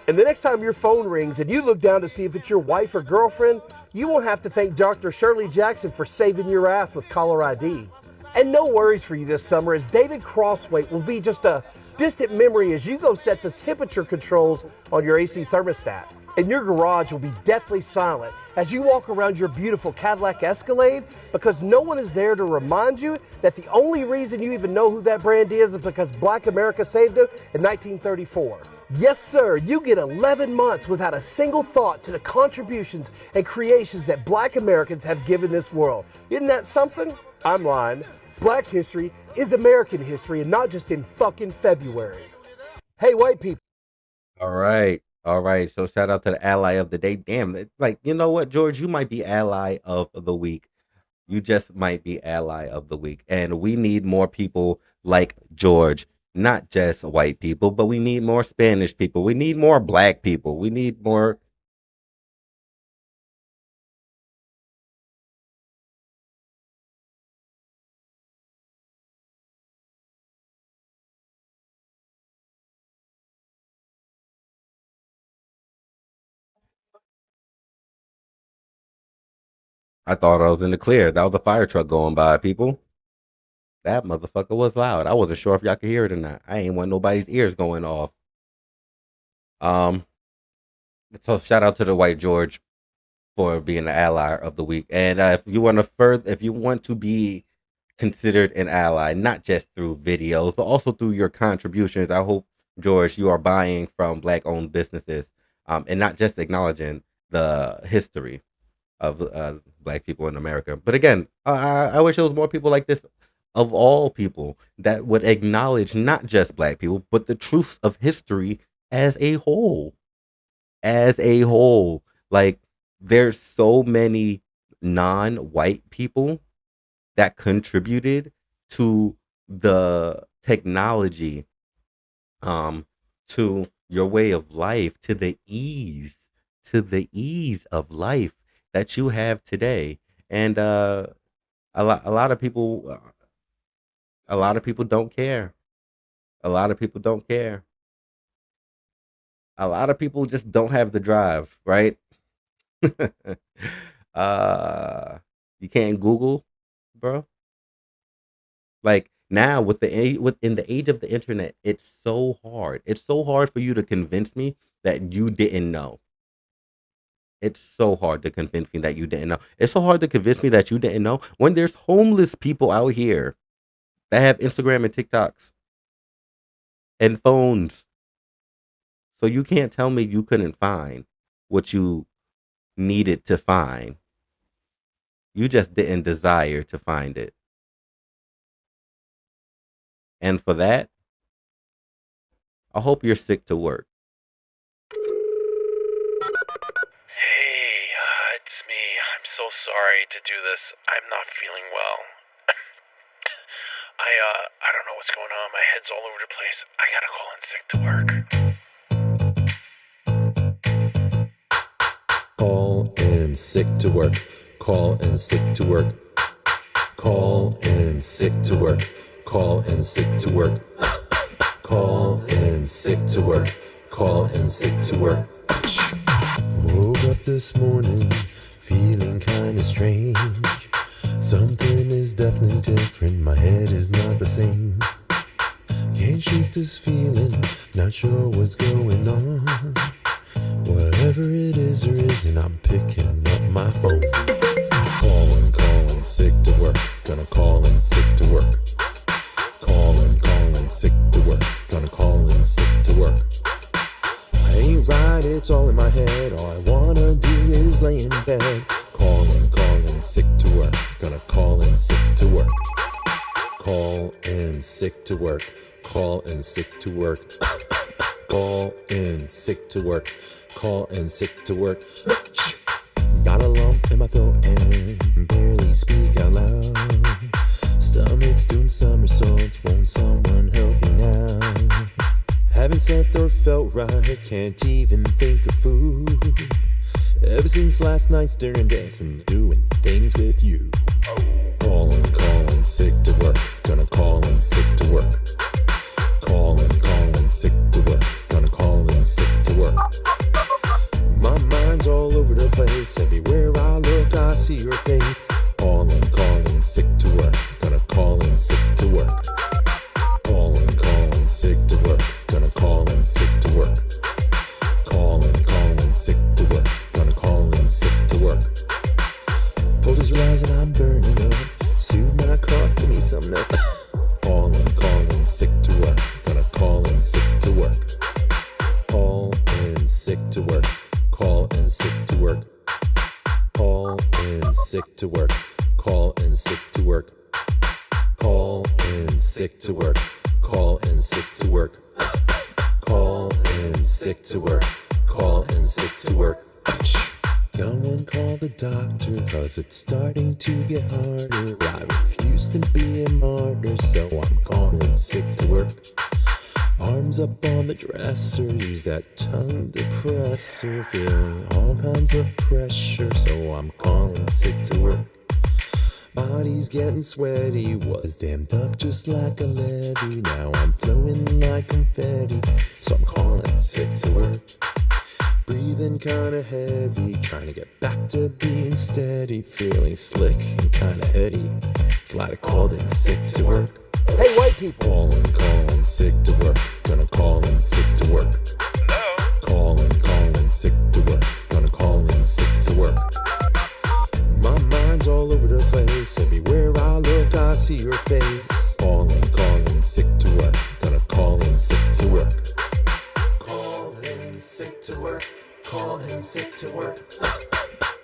Speaker 2: And the next time your phone rings and you look down to see if it's your wife or girlfriend, you won't have to thank Dr. Shirley Jackson for saving your ass with caller ID. And no worries for you this summer, as David Crossweight will be just a distant memory as you go set the temperature controls on your AC thermostat. And your garage will be deathly silent as you walk around your beautiful Cadillac Escalade, because no one is there to remind you that the only reason you even know who that brand is because Black America saved it in 1934. Yes, sir, you get 11 months without a single thought to the contributions and creations that Black Americans have given this world. Isn't that something? I'm lying. Black history is American history, and not just in fucking February. Hey, white people.
Speaker 8: All right. All right. So shout out to the ally of the day. Damn, it's like, you know what, George? You might be ally of the week. You just might be ally of the week. And we need more people like George, not just white people, but we need more Spanish people. We need more Black people. We need more. I thought I was in the clear. That was a fire truck going by, people. That motherfucker was loud. I wasn't sure if y'all could hear it or not. I ain't want nobody's ears going off. Um, so shout out to the White George for being the ally of the week. And if you want to be considered an ally, not just through videos, but also through your contributions, I hope, George, you are buying from Black-owned businesses, and not just acknowledging the history of Black people in America. But again, I wish there was more people like this, of all people, that would acknowledge not just Black people, but the truths of history as a whole. As a whole, like, there's so many non-white people that contributed to the technology, to your way of life, to the ease of life that you have today. And a lot of people, don't care. A lot of people don't care. A lot of people just don't have the drive, right? uh You can't Google, bro. Like now, within the age of the internet, it's so hard. It's so hard for you to convince me that you didn't know. It's so hard to convince me that you didn't know. It's so hard to convince me that you didn't know when there's homeless people out here that have Instagram and TikToks and phones. So you can't tell me you couldn't find what you needed to find. You just didn't desire to find it. And for that, I hope you're sick to work.
Speaker 10: Hey, it's me. I'm so sorry to do this. I'm not feeling well. I don't know what's going on. My head's all over the place. I gotta call in sick to work.
Speaker 12: Call in sick to work. Call in sick to work. Call in sick to work. Call in sick to work. Call in sick to work. Call in sick to work. Woke up this morning feeling kinda strange. Something is definitely different. My head is not the same. Can't shake this feeling. Not sure what's going on. Whatever it is or isn't, I'm picking up my phone. Calling sick to work. Gonna call in sick to work. Calling sick to work. Gonna call in sick to work. I ain't right, it's all in my head. All I wanna do is lay in bed. Calling sick to work. Gonna call in sick to work. Call in sick to work. Call in sick to work. Call in sick to work. Call in sick to work. Got a lump in my throat and barely speak out loud. Stomach's doing somersaults, won't someone help me now? Haven't slept or felt right, can't even think of food. Ever since last night's during dancing, doing things with you. Calling sick to work, gonna call in sick to work. Calling sick to work, gonna call in sick to work. My mind's all over the place, everywhere I look I see your face. Calling sick to work, gonna call in sick to work. Calling sick to work, gonna call in sick to work. Calling sick to work, gonna call in sick to work. Pulses rising, I'm burning up. Soothe my cough, give me some nut. Calling sick to work, gonna call in sick to work. Call in sick to work. Call in sick to work. Call in sick to work. Call in sick to work. Call in sick to work. Call in sick to work. Call in sick to work. Call in sick to work. Someone call the doctor, cause it's starting to get harder. I refuse to be a martyr, so I'm calling sick to work. Arms up on the dresser, use that tongue depressor. Feeling all kinds of pressure, so I'm calling sick to work. Body's getting sweaty, was dammed up just like a levee. Now I'm flowing like confetti, so I'm calling sick to work. Breathing kinda heavy, trying to get back to being steady. Feeling slick and kinda heady, glad I called in sick to work.
Speaker 2: Hey, white people.
Speaker 12: Calling sick to work. Gonna call in sick to work. Calling sick to work. Gonna call in sick to work. My mind's all over the place. Everywhere I look, I see your face. Calling sick to work. Gonna call in sick to work. Call in sick to work. Call in sick to work.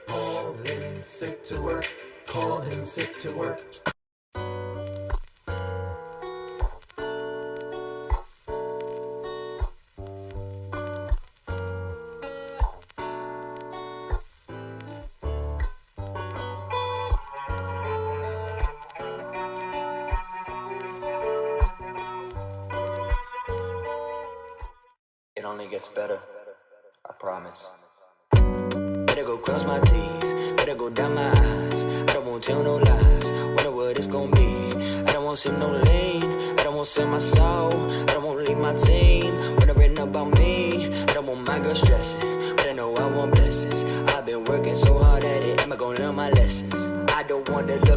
Speaker 12: Call in sick to work. Call in sick to work.
Speaker 23: It only gets better, I promise. Better go cross my T's, better go down my eyes. I don't want to tell no lies, wonder what it's gonna be. I don't want to sip no lean, I don't want to sell my soul. I don't want to leave my team, wondering about me. I don't want my girl stressing, but I know I want blessings. I've been working so hard at it, am I gonna learn my lessons? I don't want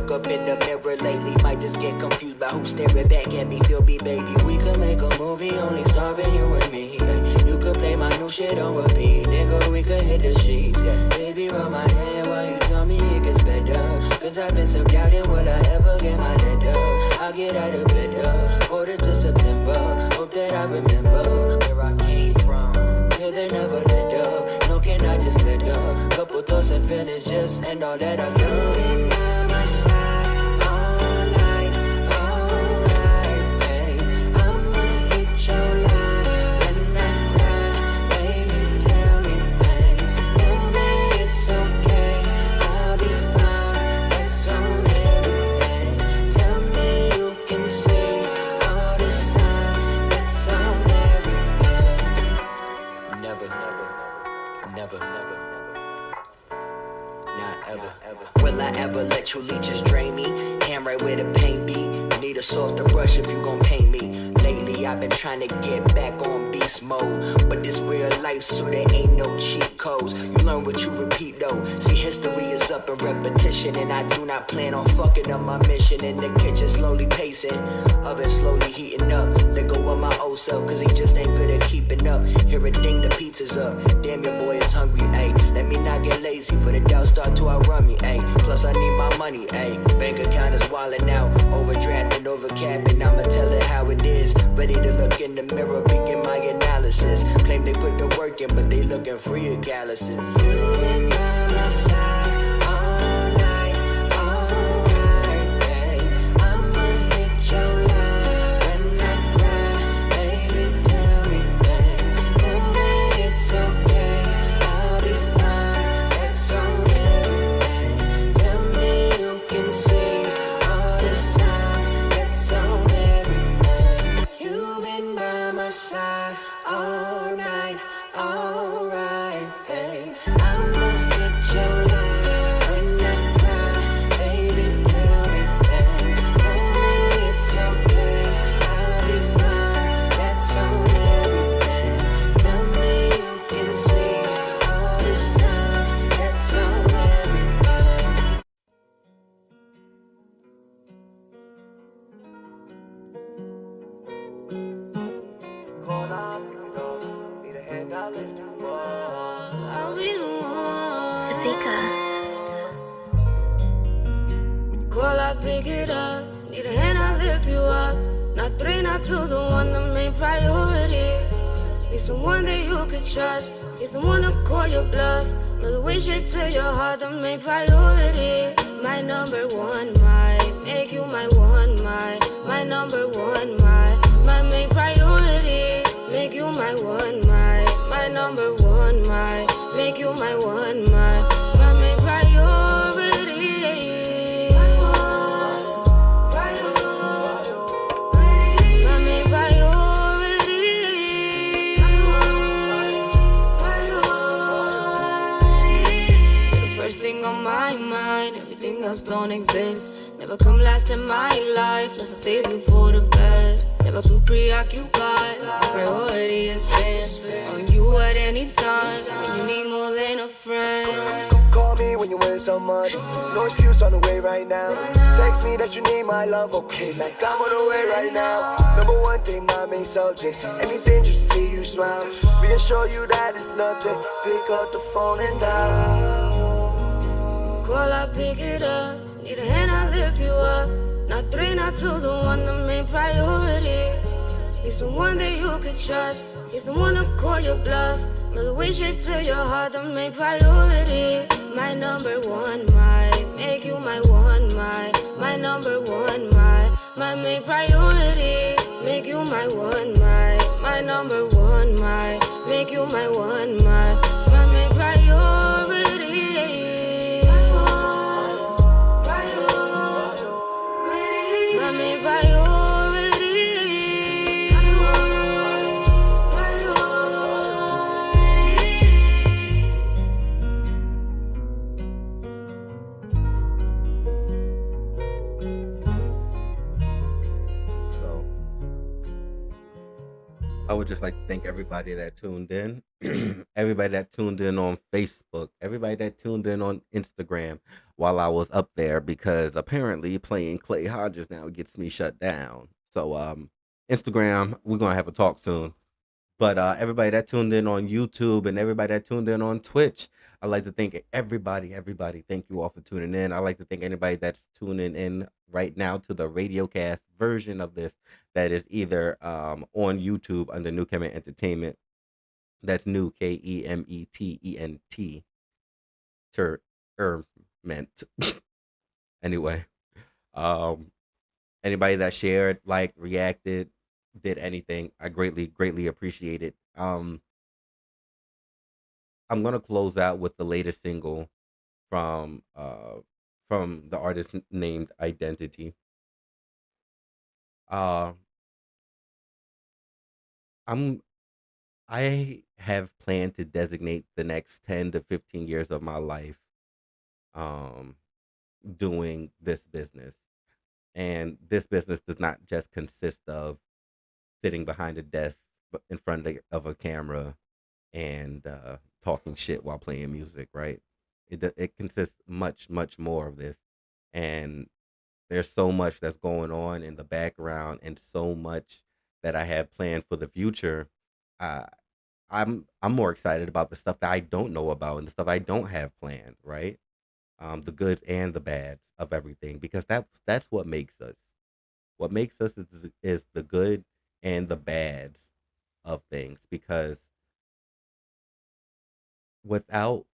Speaker 23: look up in the mirror lately. Might just get confused by who's staring back at me. Feel me, baby. We could make a movie only starring you and me. You could play my new shit on repeat. Nigga, we could hit the sheets. Yeah. Baby, rub my hand while you tell me it gets better. Cause I've been self-doubting, will I ever get my letter? I'll get out of bed, quarter to September. Hope that I remember where I came from. Till they never let up. No, can I just let up? Couple thoughts and feelings just and all that I've been by my side all night, alright, babe. I'ma hit your line when I cry, baby, tell me, babe. Tell me it's okay, I'll be fine, that's on everything. Tell me you can see all the signs, that's on everything. Never, never, not ever. Will I ever let you leeches drain me? Hand right where the pain be. Need a softer brush if you gon' paint me. Lately I've been trying to get back on beast mode, but this real life, so there ain't no cheat codes. You learn what you repeat though. See, history is up in repetition, and I do not plan on fucking up my mission. In the kitchen slowly pacing, oven slowly heating up. Let go of my old self, cause he just ain't good at keeping up. Hear a ding, the pizza's up. Damn, your boy is hungry, ayy. Let me not get lazy, for the doubt start to outrun me, ayy. Plus I need my money, ayy. Bank account is wildin' out, overdrafting, overcapping. I'ma tell it how it is. Ready to look in the mirror, begin my analysis. Claim they put the work in, but they looking free of calluses. You been by my side all night, alright, babe. I'ma hit your line when I cry, baby, tell me, babe. Tell me it's okay, I'll be fine, that's on everything. Tell me you can see all the signs, that's on everything. You've been by my side all night, alright, babe. I'ma hit your line when I cry, baby, tell me, babe. Tell me it's okay, I'll be fine, that's on everything. Tell me you can see all the signs, that's on everything. Call up, pick it up, need a hand, I'll lift you up.
Speaker 3: I'll be the one.
Speaker 23: When you
Speaker 3: Call, I pick it up. Need a hand, I lift you up. Not three, not two, the one, the main priority. Need someone that you could trust. Need someone to call your bluff. Know the way straight to your heart, the main priority. My number one, make you my one, my number one, my main priority. Make you my one, my number one, make you my one, my main priority. My main priority. You're the first thing on my mind, everything else don't exist. Never come last in my life, unless I save you for the best. Never too preoccupied, my priority is staying on you at any time. When you need more than a friend.
Speaker 23: call me when you win so much. No excuse on the way right now. Text me that you need my love, okay, like I'm on the way right now. Number one thing, my main subject. Anything just to see you smile. Reassure you that it's nothing. Pick up the phone and dial.
Speaker 3: Call, I pick it up. Need a hand, I lift you up. Not three, not two, the one, the main priority. Need someone that you could trust. Need someone to call your bluff. Know the way straight to your heart, the main priority. My number one, make you my one, my number one, my main priority. Make you my one, my number one, make you my one, my main priority. My main priority.
Speaker 8: I would just like to thank everybody that tuned in, everybody that tuned in on Facebook, everybody that tuned in on Instagram. while I was up there because apparently playing Clay Hodges now gets me shut down. So Instagram, we're gonna have a talk soon. But everybody that tuned in on YouTube and everybody that tuned in on Twitch, I'd like to thank everybody. Thank you all for tuning in. I'd like to thank anybody that's tuning in right now to the radiocast version of this that is either on YouTube under New Kemet Entertainment. That's New Kemetent. Ter meant. Anyway, um, anybody that shared, like, reacted, did anything, I greatly appreciate it. I'm gonna close out with the latest single from the artist named Identity. Uh, I'm I have planned to designate the next 10 to 15 years of my life um doing this business. And this business does not just consist of sitting behind a desk in front of a camera and talking shit while playing music, right? It consists much more of this, and there's so much that's going on in the background, and so much that I have planned for the future. Uh, I'm more excited about the stuff that I don't know about and the stuff I don't have planned, right? The goods and the bads of everything, because that's what makes us. What makes us is the good and the bads of things, because without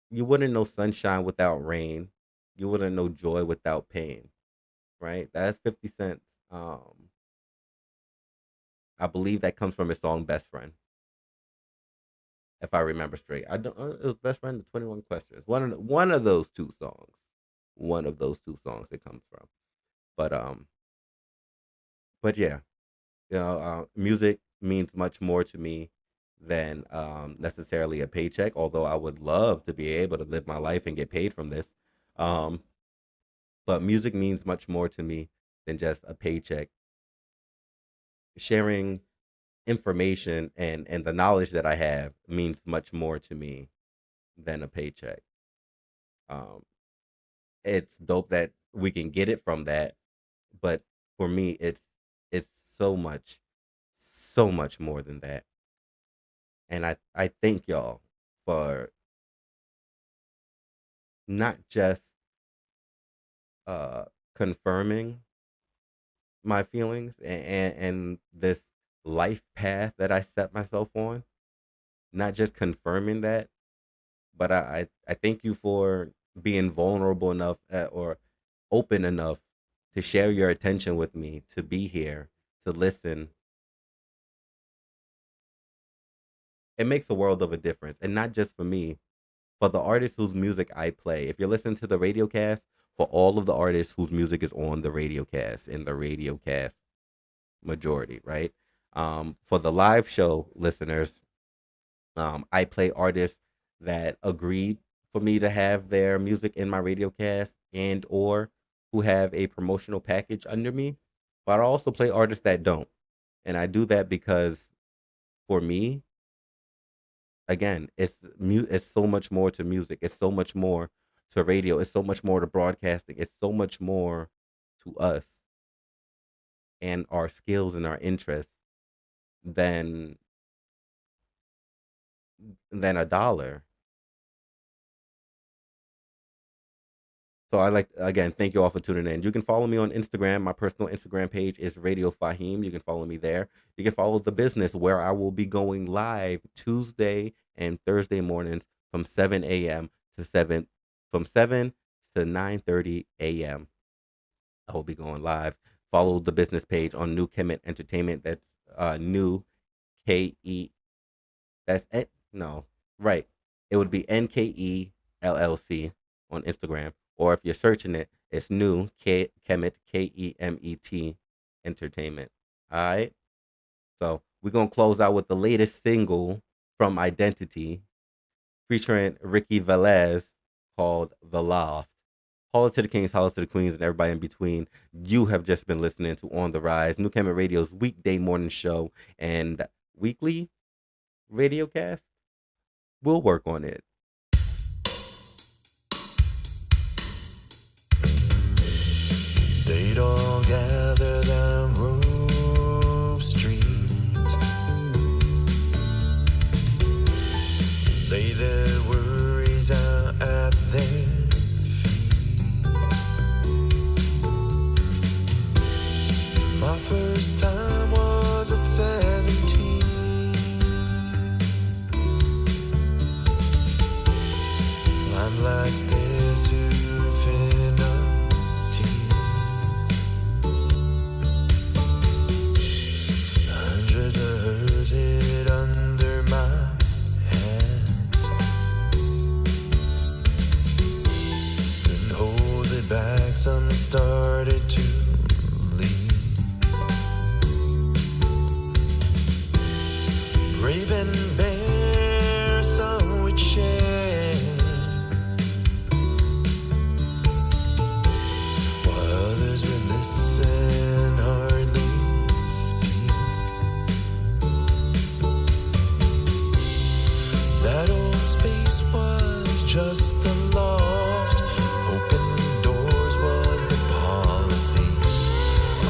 Speaker 8: you wouldn't know sunshine without rain. You wouldn't know joy without pain, right? That's 50 Cent's. I believe that comes from his song "Best Friend," if I remember straight. I don't. It was "Best Friend" to 21 Questions. One of those two songs. One of those two songs it comes from. But yeah, music means much more to me than necessarily a paycheck. Although I would love to be able to live my life and get paid from this. Um, but music means much more to me than just a paycheck. Sharing information and the knowledge that I have means much more to me than a paycheck. Um, it's dope that we can get it from that, but for me, it's so much more than that. And I thank y'all for not just uh confirming my feelings and this life path that I set myself on, not just confirming that, but I thank you for being vulnerable enough or open enough to share your attention with me, to be here, to listen. It makes a world of a difference, and not just for me, for the artists whose music I play. If you're listening to the radio cast, for all of the artists whose music is on the radio cast, in the radio cast majority, right? For the live show listeners, I play artists that agreed for me to have their music in my radio cast and or who have a promotional package under me. But I also play artists that don't. And I do that because for me, again, it's so much more to music. It's so much more to radio. It's so much more to broadcasting. It's so much more to us and our skills and our interests than a dollar. So I like again, thank you all for tuning in. You can follow me on Instagram. My personal Instagram page is Radio Faheem. You can follow me there. You can follow the business where I will be going live Tuesday and Thursday mornings from 7 a.m. to 7 from 7 to 9:30 a.m. I will be going live. Follow the business page on New Kemet Entertainment. That's New KE. That's it. No, right. It would be NKE LLC on Instagram, or if you're searching it, it's New Kemet KEMET Entertainment. All right. So we're gonna close out with the latest single from Identity, featuring Ricky Velez, called "The Loft." Holla to the Kings, holla to the Queens, and everybody in between. You have just been listening to On the Rise, New Kemet Radio's weekday morning show and weekly radio cast. We'll work on it.
Speaker 1: They'd all gather down Grove Street, lay their worries out at their feet. My first time was at 17. Climbed like stairs to infinity. Hundreds of hers hid under my hands. Couldn't hold it back, some started to leave. Brave and bare, some would share, while others would listen, hardly speak. That old space was just a loft. Open doors was the policy.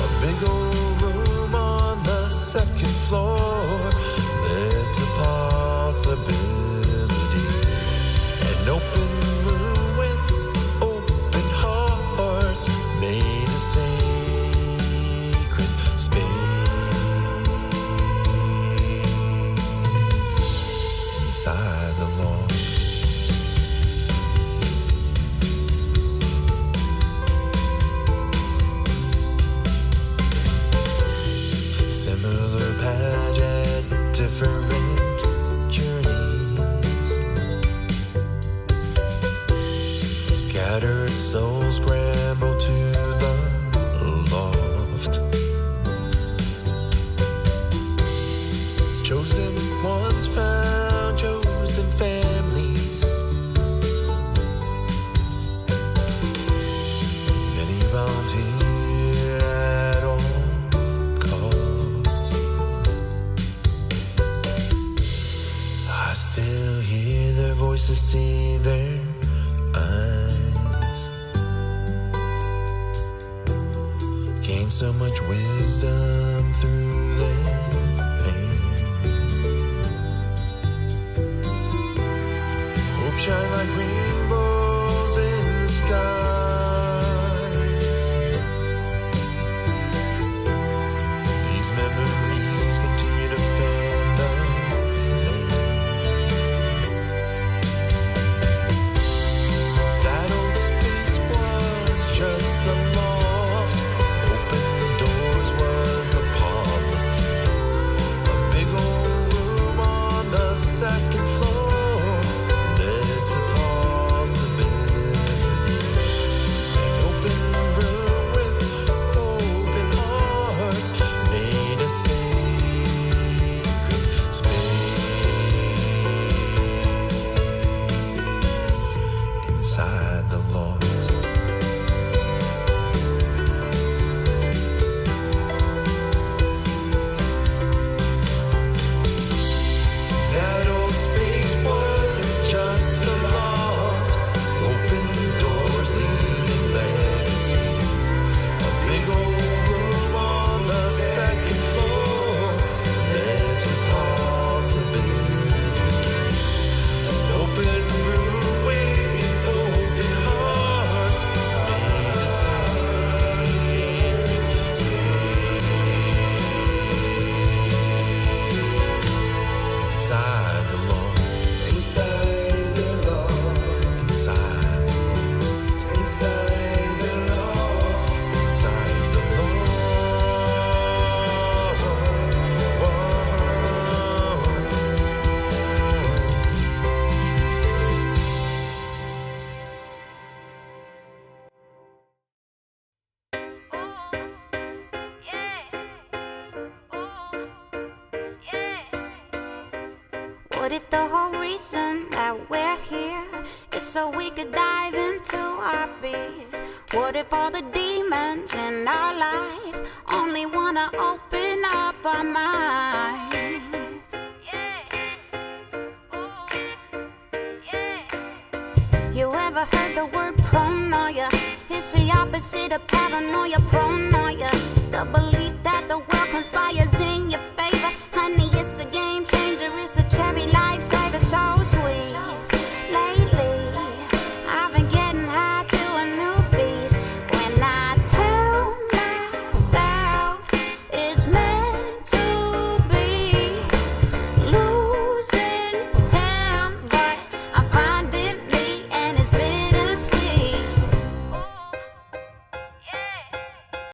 Speaker 1: A big old room on the second floor led to possibilities. An open room with open hearts made a sacred space inside the loft. Similar pageant, different journeys. Scattered souls scramble to the loft. Chosen ones found chosen families. Many volunteer at all costs. I still hear their voices, see their eyes. Gain so much wisdom through their pain. Hope shine like rainbows in the skies. These memories continue to fan the flame. That old space was just a loft. Open doors was the policy. A big old room on the second floor led to possibilities. An open room with open hearts made a sacred space inside the loft. That old space was just a loft. Open doors leaving legacies. A big old room on the second floor led to possibilities. An open room with open hearts made a sacred space inside the loft. Inside the loft. Inside the loft. Inside the loft. Inside the
Speaker 13: What if the whole reason that we're here is so we could dive into our fears? What if all the demons in our lives only wanna open up our minds? You ever heard the word paranoia? It's It's the opposite of paranoia, pronoia. The belief that the world